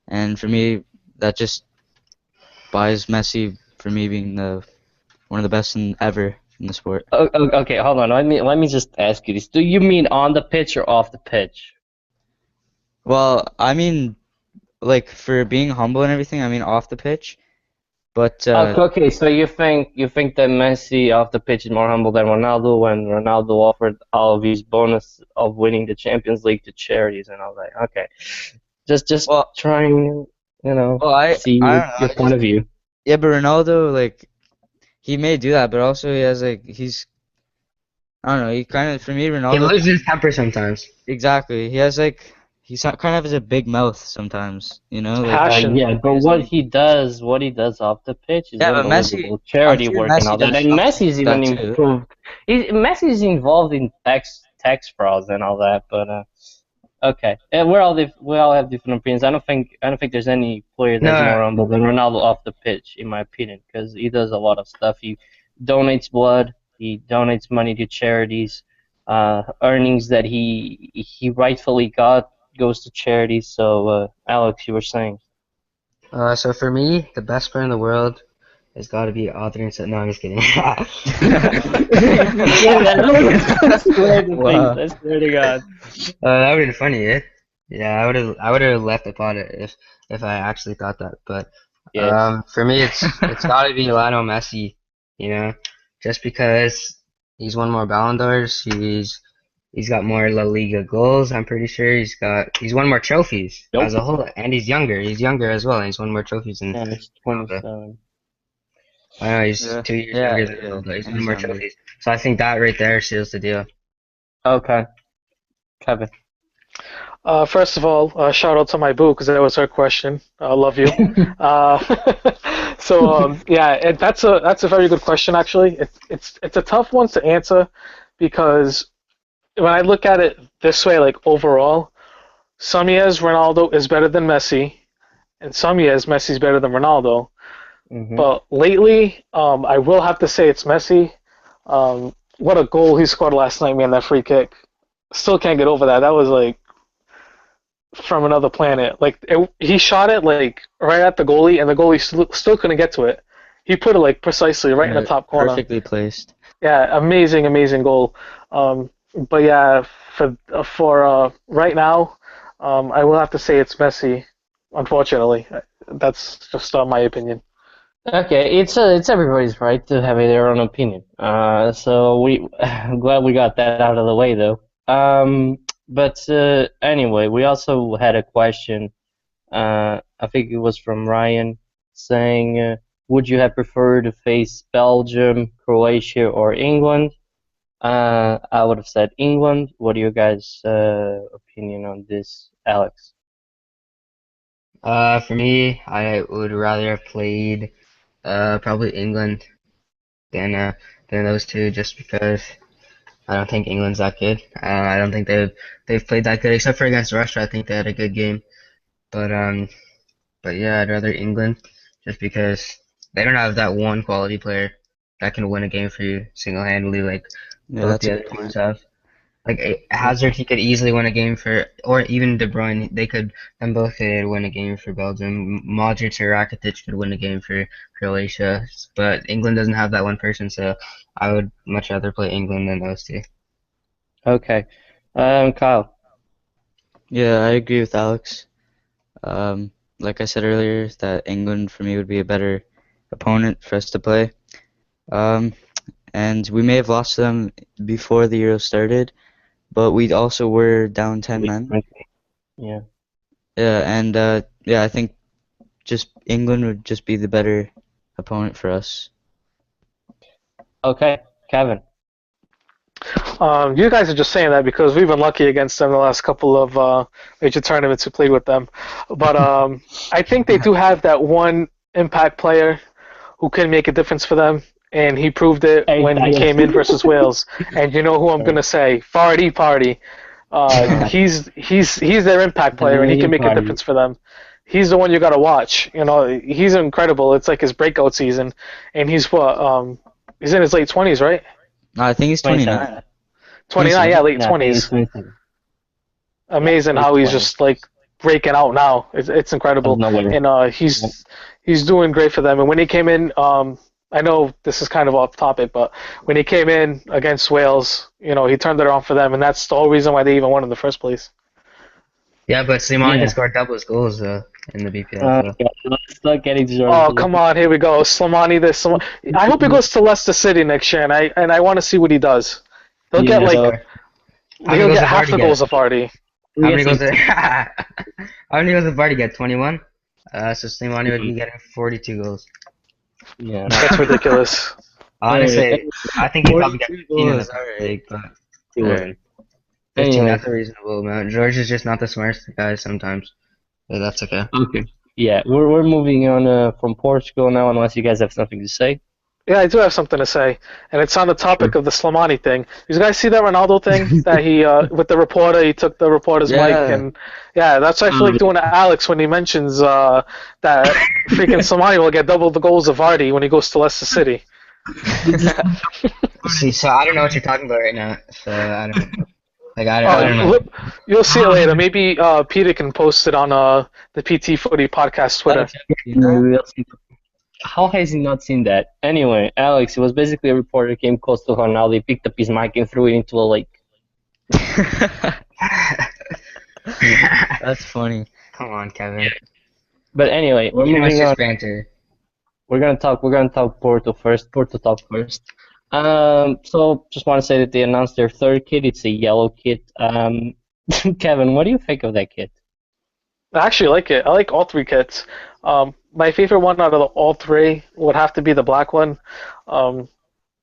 and for me, that just buys Messi for me being one of the best ever in the sport. Okay, hold on. Let me just ask you this. Do you mean on the pitch or off the pitch? Well, I mean, like for being humble and everything, I mean off the pitch, but Okay, so you think that Messi off the pitch is more humble than Ronaldo when Ronaldo offered all of his bonus of winning the Champions League to charities and all that. Okay. Just well, trying, well, see I don't know, your point of view. yeah, but Ronaldo, like, he may do that, but also he has like I don't know, he kind of for me He Ronaldo loses his temper sometimes. exactly. He has like kind of has a big mouth sometimes, like Passion. Yeah, but what he does off the pitch is yeah, but Messi, unbelievable. I'm Charity sure work and Messi all that. does And something Messi's like even that too. improved. Messi's involved in tax frauds and all that. But okay, and we all have different opinions. I don't think there's any player that's No, more humble than Ronaldo off the pitch, in my opinion, because he does a lot of stuff. He donates blood. He donates money to charities. Earnings that he rightfully got goes to charities. So, Alex, you were saying. so for me, the best player in the world has got to be Adrian. No, I'm just kidding. Yeah, I swear to things. Wow. I swear to God. That would have been funny, eh? Yeah, I would have left upon it if I actually thought that. But Yeah. for me, it's got to be Lionel Messi. You know, just because he's won more Ballon d'Ors, he's got more La Liga goals. I'm pretty sure he's won more trophies as Nope. a whole, and he's younger. He's younger as well, and he's won more trophies than Yeah, he's Ronaldo. 27. I know he's Yeah, 2 years yeah, younger than yeah, Ronaldo. He's and won he's more younger. trophies, so I think that right there seals the deal. Okay, Kevin. First of all, shout out to my boo because that was her question. I love you. Uh, yeah, that's a very good question actually. It's a tough one to answer because when I look at it this way, like overall, some years Ronaldo is better than Messi, and some years Messi's better than Ronaldo. Mhm. But lately, I will have to say it's Messi. What a goal he scored last night, man! That free kick. Still can't get over that. That was like from another planet. He shot it like right at the goalie, and the goalie still couldn't get to it. He put it like precisely right in the Yeah, top corner. perfectly placed. Yeah, amazing, amazing goal. But yeah, for right now, I will have to say it's Messi. Unfortunately, that's just my opinion. Okay, it's everybody's right to have their own opinion. So I'm glad we got that out of the way though. But anyway, we also had a question. I think it was from Ryan saying, would you have preferred to face Belgium, Croatia, or England? I would have said England. What are your guys' opinion on this, Alex? For me, I would rather have played probably England than uh, than those two, just because I don't think England's that good. I don't think they've played that good, except for against Russia. I think they had a good game, but yeah, I'd rather England just because they don't have that one quality player that can win a game for you single-handedly like Yeah, both that's the a other good teams point. have. Like Yeah. Hazard, he could easily win a game for, or even De Bruyne. Them both could win a game for Belgium. Modric or Rakitic could win a game for Croatia. But England doesn't have that one person, so I would much rather play England than those two. Okay. Kyle. Yeah, I agree with Alex. Like I said earlier, that England for me would be a better opponent for us to play. Um, and we may have lost to them before the Euro started, but we also were down 10 men. Yeah. Yeah, and yeah, I think just England would just be the better opponent for us. Okay, Kevin. You guys are just saying that because we've been lucky against them the last couple of major tournaments we played with them. But I think they do have that one impact player who can make a difference for them, and he proved it when he came in versus Wales. And you know who I'm gonna say? Farty Party. He's their impact player, and he can make a difference for them. He's the one you gotta watch. You know, he's incredible. It's like his breakout season, and he's in his late 20s, right? I think he's 29. 29, yeah, late No, I think he's 20s. 27. Yeah, Amazing late how he's 20s. just like breaking out now. It's Out of incredible, nowhere. and he's doing great for them. And when he came in, I know this is kind of off topic, but when he came in against Wales, you know, he turned it on for them, and that's the whole reason why they even won in the first place. Yeah, but Slimani Yeah. just scored double his goals in the BPL. So Yeah, let's not get into Oh, come on, here we go, Slimani. I hope he goes to Leicester City next year, and I want to see what he does. He'll get Yeah, like so how many he'll goals get did half Vardy the get? goals of Vardy. How many goals yes, did how many goals did Vardy get? 21. So Slimani would be he- getting 42 goals. yeah. That's ridiculous. Honestly, I think he'd probably get 42 15 in the goals, Premier alright. League, but Too Alright. early. 15, Anyway, that's a reasonable amount. George is just not the smartest guy sometimes. Yeah, that's okay. okay. Yeah, we're moving on from Portugal now, unless you guys have something to say. Yeah, I do have something to say, and it's on the topic Sure. of the Slimani thing. Did you guys see that Ronaldo thing that he with the reporter? He took the reporter's mic, Yeah. and yeah, that's what I feel like doing to Alex when he mentions that freaking Slimani will get double the goals of Vardy when he goes to Leicester City. See, so I don't know what you're talking about right now. So I don't like I Oh, don't know. look, you'll see it later. Maybe Peter can post it on the PT Footy podcast Twitter. How has he not seen that? Anyway, Alex, it was basically a reporter came close to Ronaldo, he picked up his mic and threw it into a lake. That's funny. Come on, Kevin. But anyway, we're You know it's moving just on. banter. We're gonna talk Porto first. Porto talk first. So just want to say that they announced their third kit. It's a yellow kit. Kevin, what do you think of that kit? I actually like it. I like all three kits. My favorite one out of all three would have to be the black one. Um,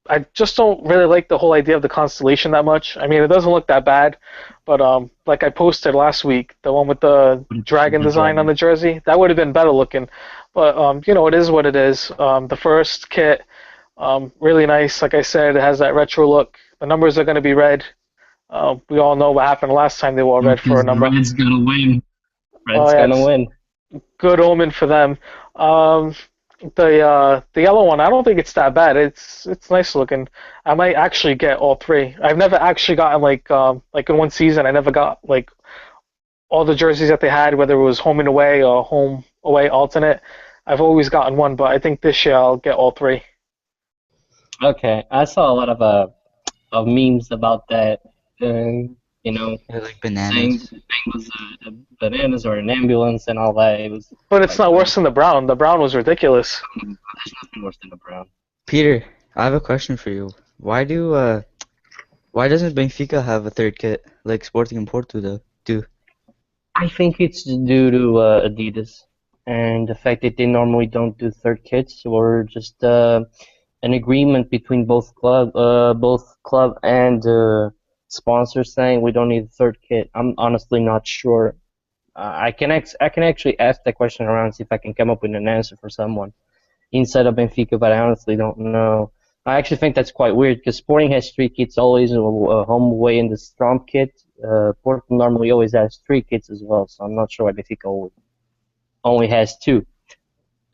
I just don't really like the whole idea of the constellation that much. I mean, it doesn't look that bad, but like I posted last week, the one with the dragon design on the jersey, that would have been better looking. But you know, it is what it is. The first kit, really nice. Like I said, it has that retro look. The numbers are going to be red. We all know what happened last time they wore red for a number. Red's gonna win. Oh Red's yeah, gonna it's win. good omen for them. Um, the yellow one, I don't think it's that bad. It's nice looking. I might actually get all three. I've never actually gotten like in one season. I never got like all the jerseys that they had, whether it was home and away or home away alternate. I've always gotten one, but I think this year I'll get all three. Okay, I saw a lot of memes about that. You know, They're like saying bananas. the thing was bananas or an ambulance and all that. It was But it's like, not worse than the brown. The brown was ridiculous. there's nothing worse than a brown. Peter, I have a question for you. Why doesn't Benfica have a third kit like Sporting and Porto do? I think it's due to Adidas and the fact that they normally don't do third kits, or just an agreement between both club and sponsors saying we don't need a third kit. I'm honestly not sure. I can actually ask that question around and see if I can come up with an answer for someone inside of Benfica, but I honestly don't know. I actually think that's quite weird because Sporting has three kits always, home, away, and the Strom kit. Porto normally always has three kits as well, so I'm not sure why Benfica only has two.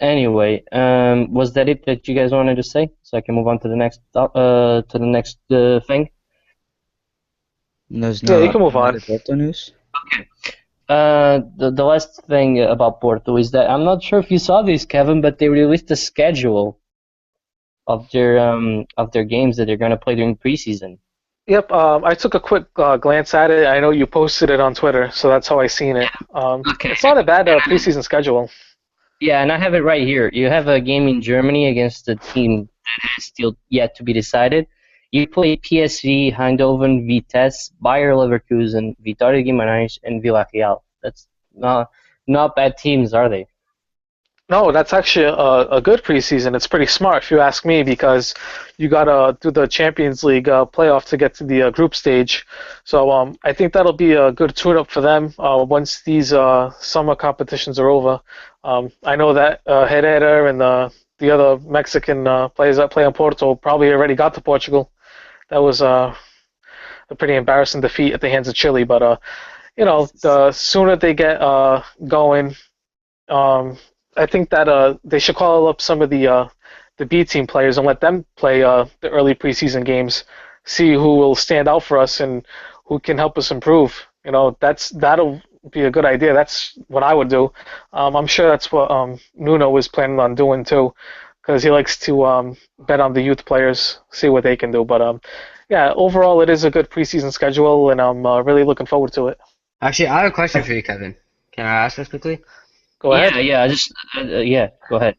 Anyway, was that it that you guys wanted to say? So I can move on to the next thing. There's Yeah, you no can move on. other Porto news. The last thing about Porto is that I'm not sure if you saw this, Kevin, but they released a schedule of their games that they're gonna play during preseason. Yep, I took a quick glance at it. I know you posted it on Twitter, so that's how I seen it. Okay. It's not a bad preseason schedule. Yeah, and I have it right here. You have a game in Germany against a team that has still yet to be decided. You play PSV, Eindhoven, Vitesse, Bayer Leverkusen, Vitória Guimarães, and Villarreal. That's not bad teams, are they? No, that's actually a good preseason. It's pretty smart, if you ask me, because you gotta do the Champions League playoff to get to the group stage. So I think that'll be a good tune-up for them once these summer competitions are over. I know that Herrera and the other Mexican players that play in Porto probably already got to Portugal. That was a pretty embarrassing defeat at the hands of Chile, but you know, the sooner they get going. I think that they should call up some of the B team players and let them play the early preseason games, see who will stand out for us and who can help us improve. You know, that'll be a good idea. That's what I would do. I'm sure that's what Nuno was planning on doing too, because he likes to bet on the youth players, see what they can do. But yeah, overall it is a good preseason schedule, and I'm really looking forward to it. Actually, I have a question for you, Kevin. Can I ask this quickly? Go ahead. Yeah. Just yeah. Go ahead.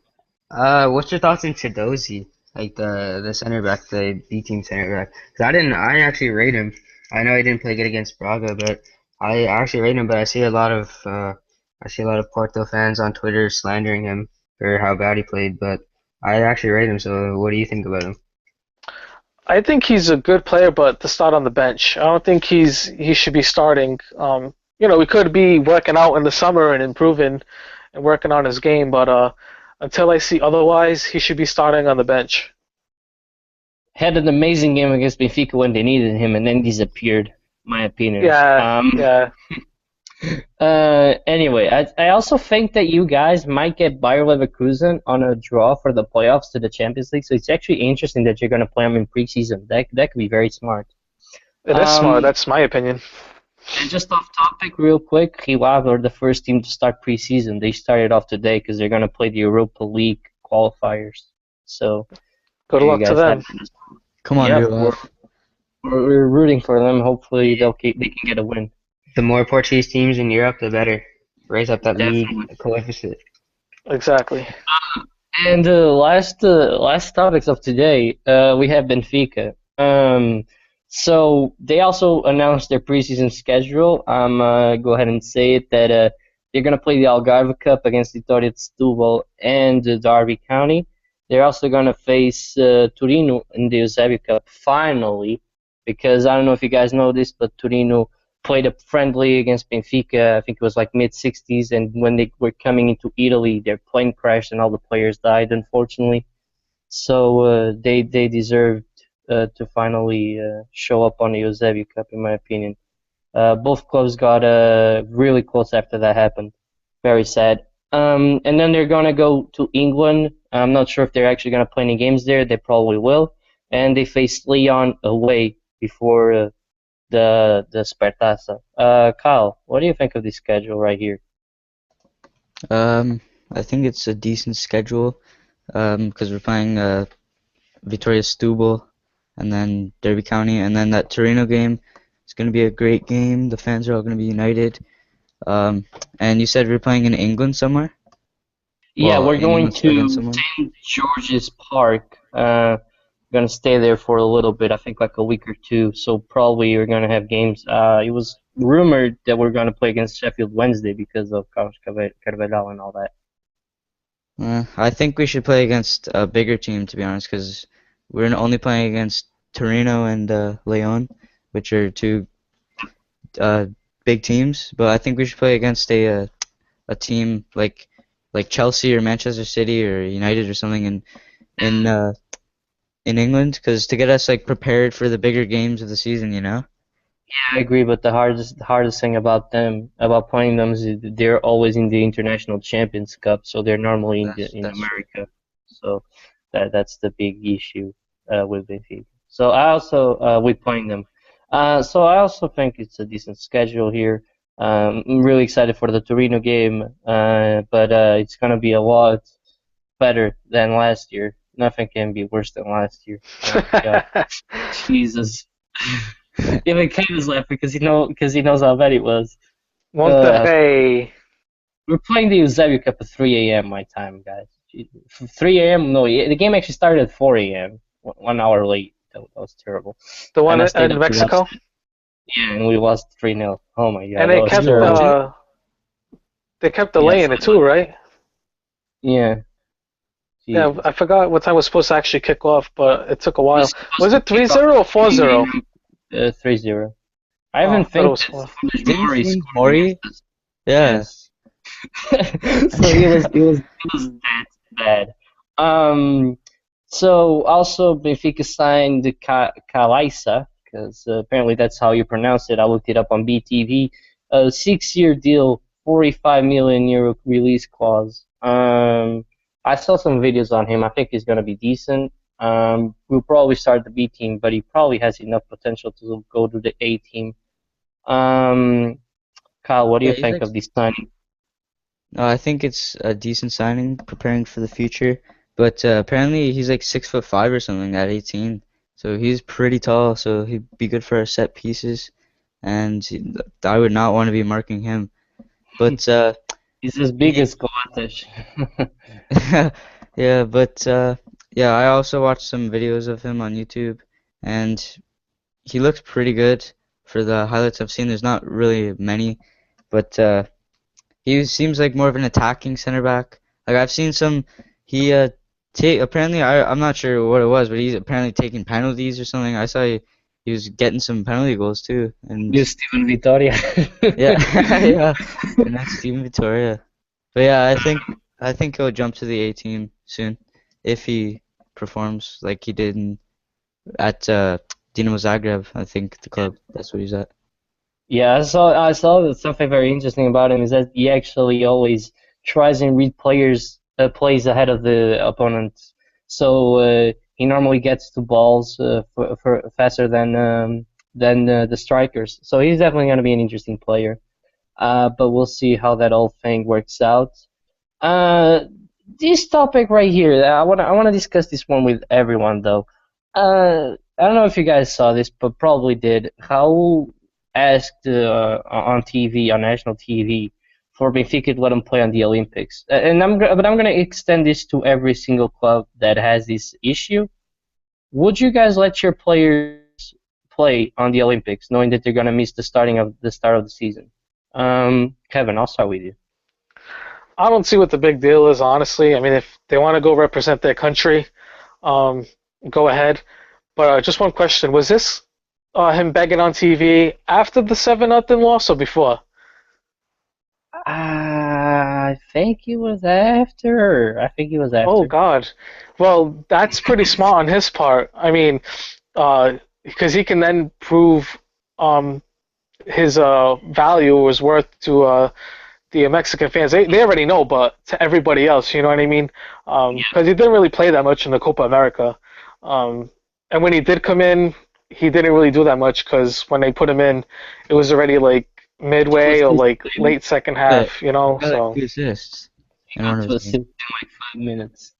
What's your thoughts on Chidozie, like the center back, the B team center back? 'Cause I actually rate him. I know he didn't play good against Braga, but I actually rate him. But I see a lot of Porto fans on Twitter slandering him for how bad he played. But I actually rate him. So what do you think about him? I think he's a good player, but to start on the bench. I don't think he should be starting. We could be working out in the summer and improving and working on his game, but until I see otherwise, he should be starting on the bench. Had an amazing game against Benfica when they needed him, and then disappeared. My opinion. Yeah, yeah. Anyway, I also think that you guys might get Bayer Leverkusen on a draw for the playoffs to the Champions League. So it's actually interesting that you're going to play them in preseason. That could be very smart. It is smart. That's my opinion. And just off topic, real quick, Rio are the first team to start preseason. They started off today because they're going to play the Europa League qualifiers. So good luck to them. Come on, Rio. We're rooting for them. Hopefully they can get a win. The more Portuguese teams in Europe, the better. Raise up that league coefficient. Exactly. And last topics of today, we have Benfica. So they also announced their preseason schedule. Go ahead and say it that they're gonna play the Algarve Cup against Vitória de Setúbal and Derby County. They're also gonna face Torino in the Eusebio Cup finally, because I don't know if you guys know this, but Torino played a friendly against Benfica. I think it was like mid-60s, and when they were coming into Italy, their plane crashed and all the players died, unfortunately. So they deserved to finally show up on the Eusebio Cup, in my opinion. Both clubs got really close after that happened. Very sad. And then they're gonna go to England. I'm not sure if they're actually gonna play any games there. They probably will. And they face Lyon away before the Spartasa. Kyle, what do you think of this schedule right here? I think it's a decent schedule because we're playing Vitória Setúbal and then Derby County, and then that Torino game is going to be a great game. The fans are all going to be united. And you said we're playing in England somewhere? Yeah, we're going to St. George's Park. Going to stay there for a little bit, I think like a week or two, so probably we're going to have games. It was rumored that we're going to play against Sheffield Wednesday because of Carlos Carvalhal and all that. I think we should play against a bigger team, to be honest, because we're only playing against Torino and Lyon, which are two big teams, but I think we should play against a team like Chelsea or Manchester City or United or something in England, because to get us like prepared for the bigger games of the season, you know. Yeah, I agree, but the hardest thing about playing them is they're always in the International Champions Cup, so they're normally in America. So that's the big issue with Benfica. So I also we're playing them. So I also think it's a decent schedule here. I'm really excited for the Torino game, but it's gonna be a lot better than last year. Nothing can be worse than last year. Jesus. Even Kane is laughing because he knows how bad it was. Monterrey. We're playing the Eusebio Cup at 3 a.m. my time, guys. 3 a.m. No, the game actually started at 4 a.m. 1 hour late. That was terrible. The one in Mexico. Yeah, and we lost 3-0. Oh my god. And they kept delaying it too, right? Yeah. Jeez. Yeah, I forgot what time was supposed to actually kick off, but it took a while. Was it 3-0 or 4-0? 3-0. I haven't think Mori. Yeah. Yes. So it was that bad. So also Benfica signed Kalaisa, because apparently that's how you pronounce it. I looked it up on BTV. A 6-year deal, 45 million euro release clause. I saw some videos on him. I think he's going to be decent. We'll probably start the B team, but he probably has enough potential to go to the A team. Kyle, what do you think of this signing? I think it's a decent signing, preparing for the future. But apparently he's like 6'5" or something at 18, so he's pretty tall. So he'd be good for our set pieces, and I would not want to be marking him. But he's as big as Coates. Yeah, but yeah, I also watched some videos of him on YouTube, and he looks pretty good for the highlights I've seen. There's not really many, but he seems like more of an attacking center back. Like I've seen some, he apparently I'm not sure what it was, but he's apparently taking penalties or something. I saw he was getting some penalty goals too, and New Steven Vitoria. yeah, yeah, and that's Steven Vittoria. But yeah, I think he'll jump to the A team soon if he performs like he did at Dinamo Zagreb. I think the club. That's what he's at. Yeah, I saw that something very interesting about him is that he actually always tries and read players plays ahead of the opponent. So he normally gets to balls for faster than the strikers. So he's definitely going to be an interesting player. But we'll see how that whole thing works out. Uh, this topic right here, I wanna discuss this one with everyone though. I don't know if you guys saw this, but probably did. How asked on TV, on national TV, for Benfica to let them play on the Olympics, and but I'm gonna extend this to every single club that has this issue. Would you guys let your players play on the Olympics, knowing that they're gonna miss the start of the season? Kevin, I'll start with you. I don't see what the big deal is, honestly. I mean, if they want to go represent their country, um, go ahead. But just one question: was this him begging on TV after the 7-0 loss or before? I think it was after. I think it was Oh after. God. Well, that's pretty smart on his part. I mean, because he can then prove um, his value was worth to the Mexican fans. They already know, but to everybody else, you know what I mean? Because he didn't really play that much in the Copa America. Um, and when he did come in, he didn't really do that much because when they put him in, it was already like He was midway or like sleeping. late second But half, you know. he got like So 2 assists He in one got of to his a games. sleep in like 5 minutes.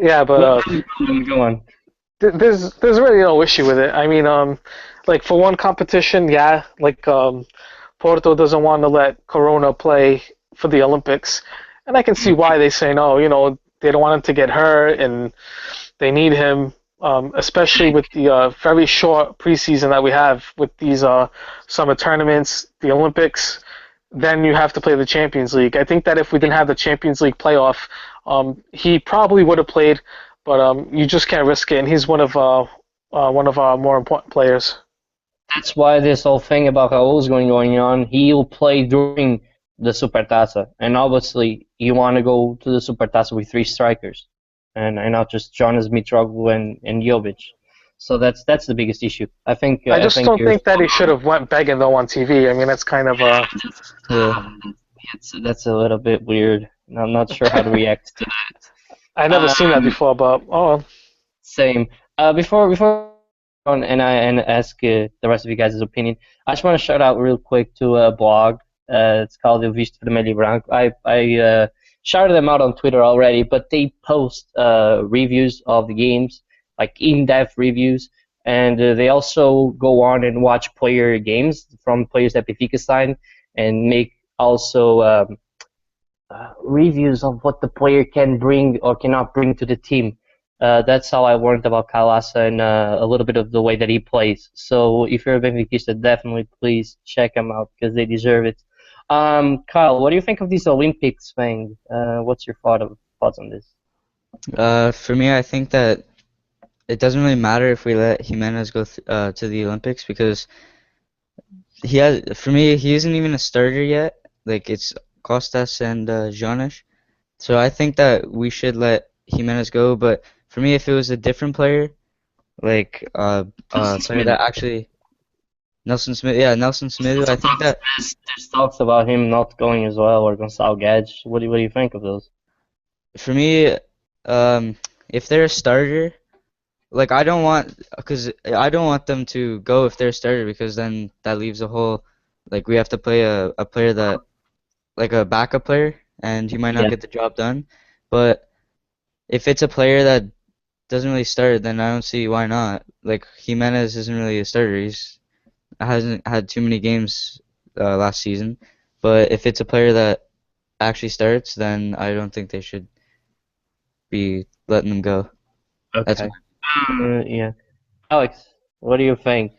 yeah, but Well, go on. there's really no issue with it. I mean, like for one competition, yeah, like Porto doesn't want to let Corona play for the Olympics, and I can see why they say no. You know, they don't want him to get hurt, and they need him, especially with the very short preseason that we have with these summer tournaments, the Olympics. Then you have to play the Champions League. I think that if we didn't have the Champions League playoff, he probably would have played, but you just can't risk it. And he's one of our more important players. That's why this whole thing about Raul is going on. He'll play during the Supertaça, and obviously you want to go to the Supertaça with three strikers, and not just Jonas Mitroglou and Jovic. So that's the biggest issue. I I just think don't you're think that he should have went begging though on TV. I mean, that's kind of Yeah. that's a little bit weird. I'm not sure how to react to I never that. seen that before, but oh, well. Same. Before on and ask the rest of you guys' opinion, I just want to shout out real quick to a blog. It's called El Visto Vermelho y Branco. I shouted them out on Twitter already, but they post reviews of the games, like in-depth reviews, and they also go on and watch player games from players that Benfica signed and make also reviews of what the player can bring or cannot bring to the team. That's how I learned about Kalasa and a little bit of the way that he plays. So if you're a Benfica, definitely please check him out because they deserve it. Kyle, what do you think of this Olympics thing? What's your thoughts on this? For me, I think that it doesn't really matter if we let Jimenez go to the Olympics because for me, he isn't even a starter yet. Like it's Costas and Jonas. So I think that we should let Jimenez go. But for me, if it was a different player, like Nelson player Smith. that actually Nelson Smith, yeah, Nelson Smith, I think that There's talks about him not going as well, or Gonçalo Guedes. What do you think of those? for me, if they're a starter, like I don't want them to go if they're a starter because then that leaves a whole, like we have to play a player that like a backup player and he might not Yeah. get the job done. But if it's a player that doesn't really start, then I don't see why not. Like Jimenez isn't really a starter. He's hasn't had too many games last season. But if it's a player that actually starts, then I don't think they should be letting them go. That's Okay. Yeah. Alex, what do you think?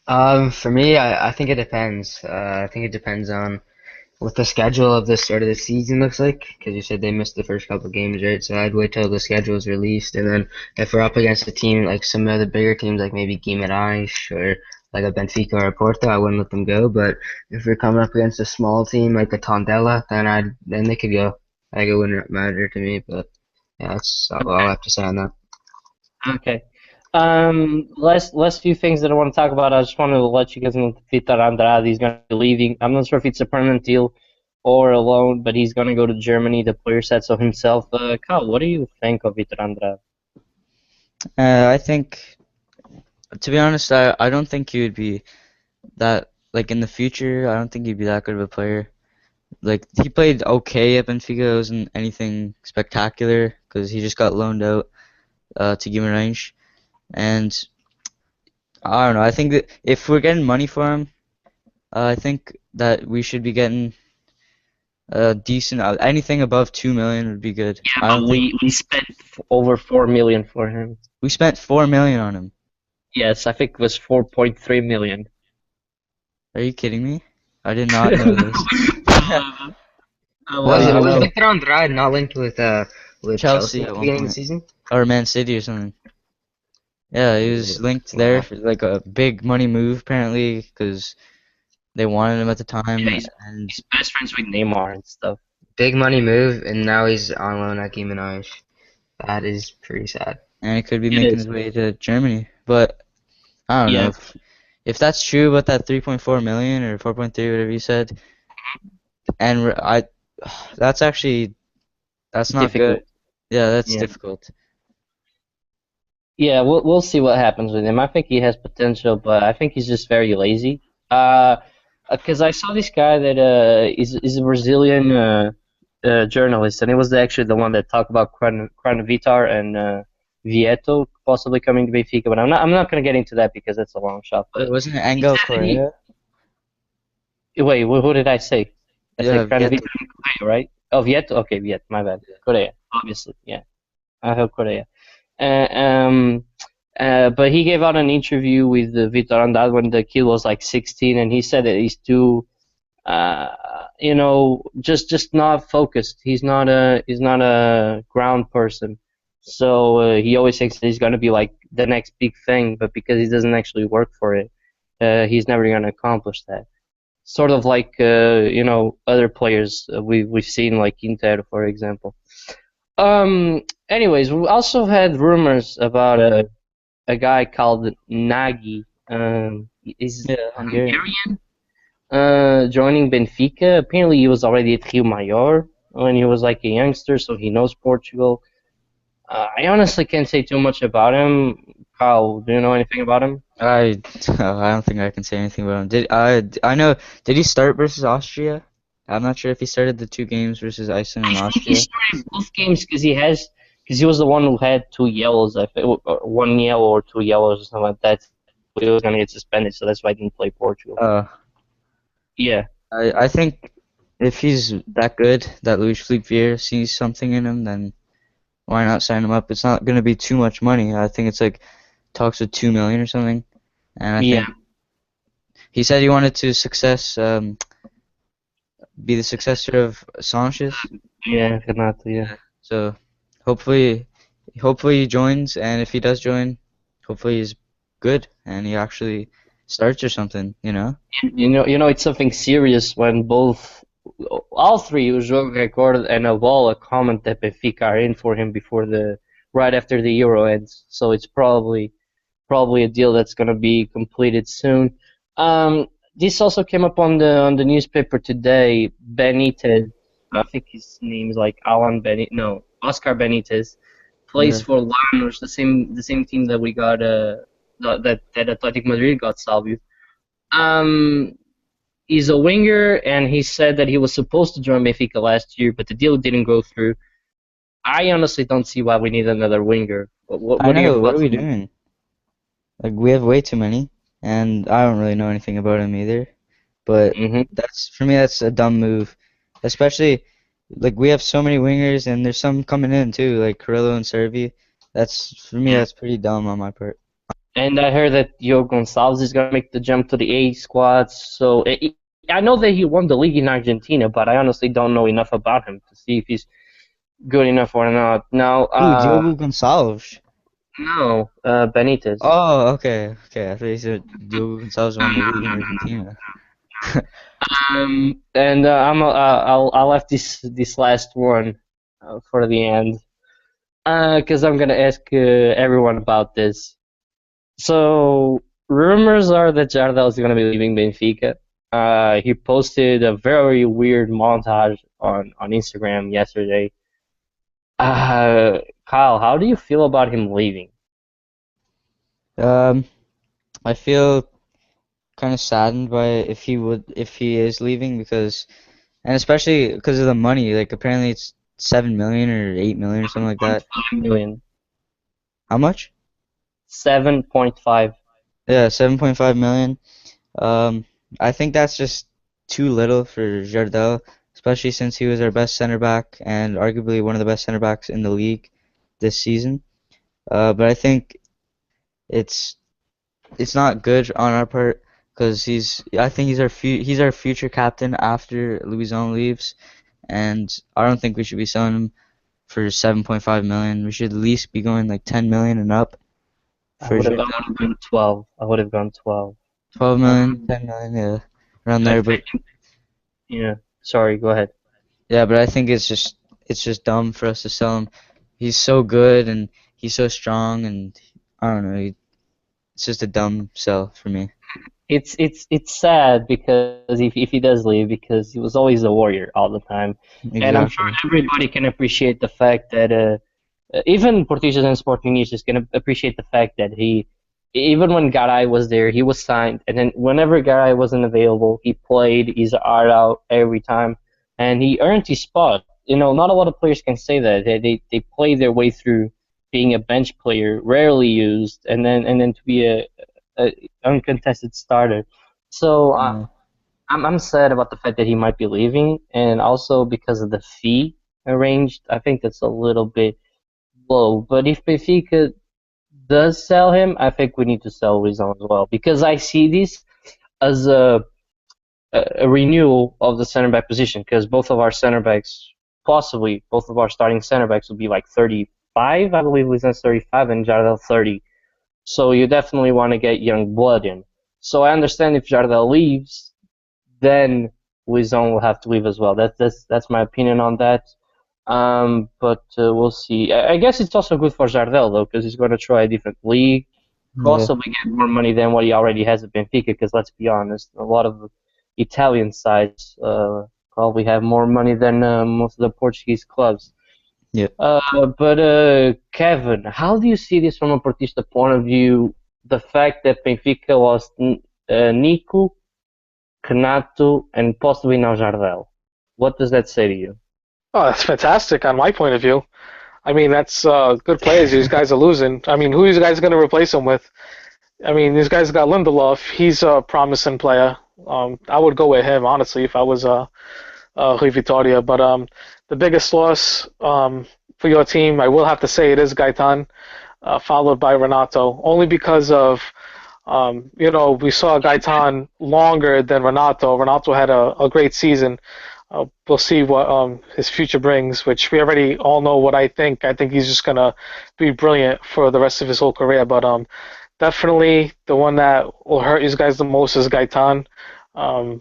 For me, I think it depends. I think it depends on what the schedule of the start of the season looks like, because you said they missed the first couple games, right? So I'd wait till the schedule is released, and then if we're up against a team like some of the bigger teams, like maybe Guimarães or like a Benfica or a Porto, I wouldn't let them go. But if we're coming up against a small team like a Tondela, then they could go. Like it wouldn't matter to me, but yeah, that's all Okay. I have to say on that. Okay. Last few things that I want to talk about. I just want to let you guys know that Vitor Andrade is going to be leaving. I'm not sure if it's a permanent deal or a loan, but he's going to go to Germany. The player said so himself. Kyle, what do you think of Vitor Andrade? I think, to be honest, I don't think he would be that, like, in the future. I don't think he'd be that good of a player. Like, he played okay at Benfica. It wasn't anything spectacular because he just got loaned out to Guimarães. And I don't know. I think that if we're getting money for him, I think that we should be getting decent. Anything above 2 million would be good. Yeah, I but don't think we spent over 4 million for him. we spent 4 million on him. Yes, I think it was 4.3 million. Are you kidding me? I did not know this. Was I was know. Victor Andrade not linked with Chelsea Chelsea at at the one beginning of the point, season? or Man City or something. Yeah, he was linked there Wow. for like a big money move apparently because they wanted him at the Yeah, time, he's and best friends with Neymar and stuff. Big money move, and now he's on loan at Guimarães. That is pretty sad. he could be It making is. his way to Germany. But I don't know Yeah, if that's true about that 3.4 million or 4.3, whatever you said, and that's actually that's not good. difficult. Yeah, that's Yeah. difficult. Yeah, we'll see what happens with him. I think he has potential, but I think he's just very lazy. Because I saw this guy that is a Brazilian journalist, and he was actually the one that talked about Vitar and Vieto possibly coming to Benfica. But I'm not gonna get into that because that's a long shot. Wait, But wasn't it he Angel said that Correa? wait, who did I say? I Yeah, said Vitar Vieto. and Correa, right? Oh, Vieto. Okay, Vieto. My bad. Correa, obviously. Yeah, I have Correa. Uh, um, but he gave out an interview with Vitor Andrade when the kid was like 16, and he said that he's too, just not focused. He's not a ground person. So he always thinks that he's gonna be like the next big thing, but because he doesn't actually work for it, he's never gonna accomplish that. Sort of like other players we've seen like Inter, for example. Anyways, we also had rumors about a guy called Nagy. Is Yeah, Hungarian. Hungarian. Joining Benfica. Apparently, he was already at Rio Maior when he was like a youngster, so he knows Portugal. I honestly can't say too much about him. Kyle, do you know anything about him? I don't think I can say anything about him. I know, did he start versus Austria? I'm not sure if he started the two games versus Iceland and I think he Austria. started both games because he was the one who had two yellows. I think one yellow or two yellows or something like that. He was gonna get suspended, so that's why I didn't play Portugal. Uh, Yeah. I think if he's that good, that Luis Felipe Vieira sees something in him, then why not sign him up? It's not going to be too much money. I think it's like talks of 2 million or something. And I Yeah. think he said he wanted to be the successor of Sanchez. Yeah, Renato, yeah. So hopefully he joins, and if he does join, hopefully he's good and he actually starts or something, you know? It's something serious when all three, o jogo recorded and a comment that Benfica are in for him right after the Euro ends. So it's probably a deal that's going to be completed soon. This also came up on the newspaper today. Benitez, I think his name is like Alan Benitez, no, Oscar Benitez, plays Yeah. for Lanús, the same team that we got that Athletic Madrid got Salvio. Um, he's a winger, and he said that he was supposed to join Benfica last year, but the deal didn't go through. I honestly don't see why we need another winger. I What are your know, what are thoughts we on that? doing? Like, we have way too many, and I don't really know anything about him either. But Hmm. for me, that's a dumb move. Especially, like, we have so many wingers, and there's some coming in too, like Carrillo and Servi. For me, Yeah. that's pretty dumb on my part. And I heard that Yo Gonçalves is gonna make the jump to the A squad. So I know that he won the league in Argentina, but I honestly don't know enough about him to see if he's good enough or not. Now, Ooh, Diogo Gonçalves. no, Benitez. Oh, okay. I thought you said Diogo Gonçalves won the league in Argentina. And I'll have this last one for the end, because I'm gonna ask everyone about this. So rumors are that Jardel is gonna be leaving Benfica. He posted a very weird montage on Instagram yesterday. Uh, Kyle, how do you feel about him leaving? Um, I feel kind of saddened by if he is leaving and especially because of the money. Like apparently it's 7 million or 8 million or something like that. 5 million. How much? 7.5. Yeah, 7.5 million. Um, I think that's just too little for Jardel, especially since he was our best center back and arguably one of the best center backs in the league this season. But I think it's it's not good on our part because I think he's our future captain after Louison leaves, and I don't think we should be selling him for 7.5 million. We should at least be going like 10 million and up I for would have Jardel. gone 12. I would have gone 12. 12 Um, million, 10 million, yeah, around I there. But think, yeah. Sorry, go ahead. yeah, but I think it's just dumb for us to sell him. He's so good and he's so strong, and I don't know. It's just a dumb sell for me. It's sad because if he does leave, because he was always a warrior all the time, and I'm sure Exactly. everybody can appreciate the fact that even Portistas and Sportingistas can appreciate the fact that even when Garay was there, he was signed, and then whenever Garay wasn't available, he played his heart out every time, and he earned his spot. You know, not a lot of players can say that. They play their way through being a bench player, rarely used, and then to be a uncontested starter. So Yeah. I'm sad about the fact that he might be leaving, and also because of the fee arranged. I think that's a little bit low. But if Benfica does sell him, I think we need to sell Rizzo as well because I see this as a renewal of the center back position because both of our center backs, possibly both of our starting center backs, will be like 35. I believe Rizzo's 35 and Jardel 30. So you definitely want to get young blood in. So I understand if Jardel leaves, then Rizzo will have to leave as well. That's my opinion on that. But we'll see. I guess it's also good for Jardel though, because he's going to try a different league, Yeah. possibly get more money than what he already has at Benfica. Because let's be honest, a lot of Italian sides probably have more money than most of the Portuguese clubs. Yeah. But Kevin, how do you see this from a Portista point of view? The fact that Benfica lost Nico, Canato, and possibly now Jardel. What does that say to you? Oh, that's fantastic on my point of view. I mean, that's good players these guys are losing. I mean, who are these guys going to replace them with? I mean, these guys got Lindelof. He's a promising player. I would go with him, honestly, if I was Rui Vitoria. But the biggest loss for your team, I will have to say it is Gaetan, followed by Renato, only because of, we saw Gaetan longer than Renato. Renato had a great season. We'll see what his future brings, which we already all know what I think. I think he's just going to be brilliant for the rest of his whole career. But definitely the one that will hurt you guys the most is Gaetan. And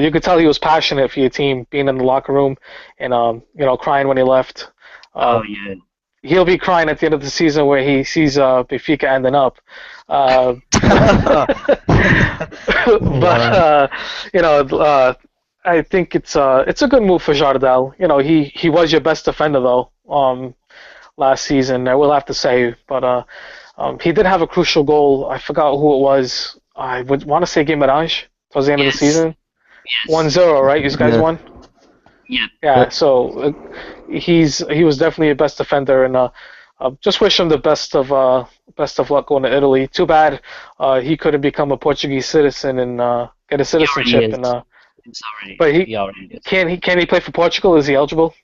you could tell he was passionate for your team, being in the locker room and crying when he left. Oh yeah. He'll be crying at the end of the season where he sees Benfica ending up. But I think it's a good move for Jardel. He was your best defender though last season. I will have to say, but he did have a crucial goal. I forgot who it was. I would want to say Guimarães towards the end of the season. Yes. 1-0, right? You guys Yeah. won. Yeah. Yeah. So he was definitely a best defender, and just wish him the best of luck going to Italy. Too bad he couldn't become a Portuguese citizen and get a citizenship. He already is. It's already. But He already is. can he play for Portugal? Is he eligible?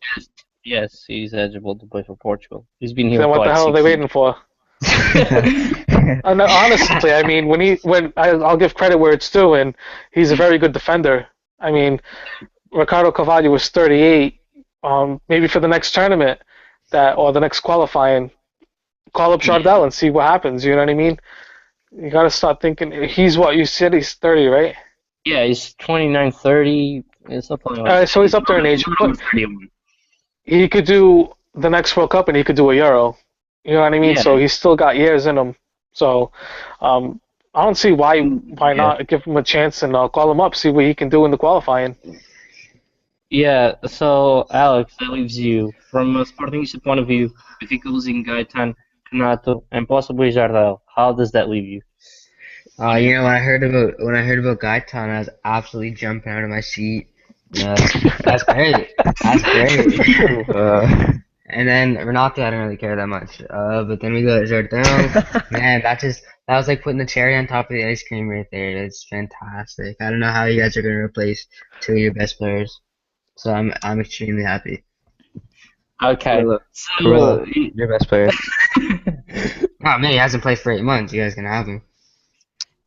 Yes, he's eligible to play for Portugal. He's been here Then for what the like hell are they 6 years. waiting for? No, honestly, I mean, I'll give credit where it's due, and he's a very good defender. I mean, Ricardo Carvalho was 38. Maybe for the next tournament, or the next qualifying, call up Yeah, Chardell and see what happens. You know what I mean? You got to start thinking. He's what you said. He's 30, right? yeah, he's 29, 30, something like that. So he's up there in age, but 31. he could do the next World Cup and he could do a Euro. You know what I mean? Yeah, So he's still got years in him. So I don't see why yeah, not give him a chance and call him up, see what he can do in the qualifying. yeah. So, Alex, that leaves you from a Sportingista point of view. If he goes in Gaetan, Renato, and possibly Jardel, how does that leave you? You know, when I heard about Gaitan, I was absolutely jumping out of my seat. That's great. That's great. And then Renato, I didn't really care that much. But then we got Jardel. Man, that was like putting the cherry on top of the ice cream right there. It's fantastic. I don't know how you guys are gonna replace two of your best players. So I'm extremely happy. Okay, Gorilla, so your best player. Oh man, he hasn't played for 8 months. You guys gonna have him.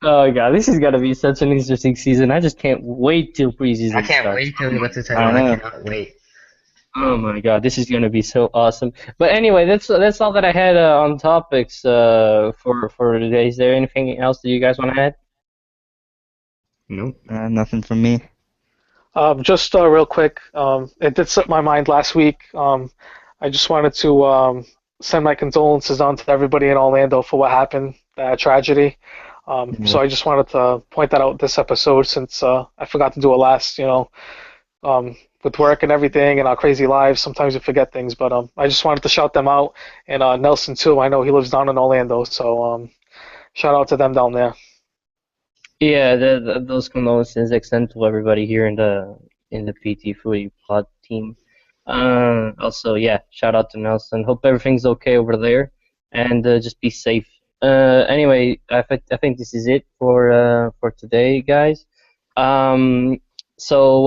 oh god, this is gonna be such an interesting season. I just can't wait till preseason I can't starts. wait till he lifts the I title. I know. cannot wait. Oh my god, this is gonna be so awesome. But anyway, that's all that I had on topics for today. Is there anything else that you guys want to add? Nope. Nothing from me. Just real quick, it did slip my mind last week. I just wanted to send my condolences on to everybody in Orlando for what happened, that tragedy. So I just wanted to point that out this episode since I forgot to do it last. With work and everything and our crazy lives, sometimes we forget things. But I just wanted to shout them out, and Nelson too. I know he lives down in Orlando, so shout out to them down there. Yeah, those condolences extend to everybody here in the PT Footy Pod team. Also, yeah, shout out to Nelson. Hope everything's okay over there, and just be safe. Anyway, I think this is it for today, guys. Um, so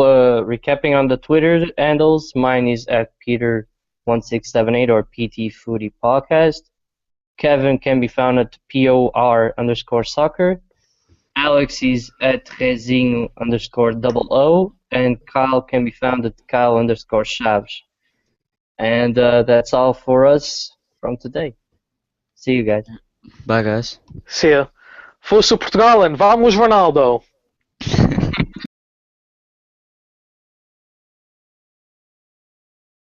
recapping on the Twitter handles, mine is at Peter1678 or PTFootypodcast. Kevin can be found at POR_soccer. Alex is at Rezinho_00, and Kyle can be found at Kyle_Chaves. And that's all for us from today. See you guys. Bye, guys. See ya. Força Portugal and vamos Ronaldo.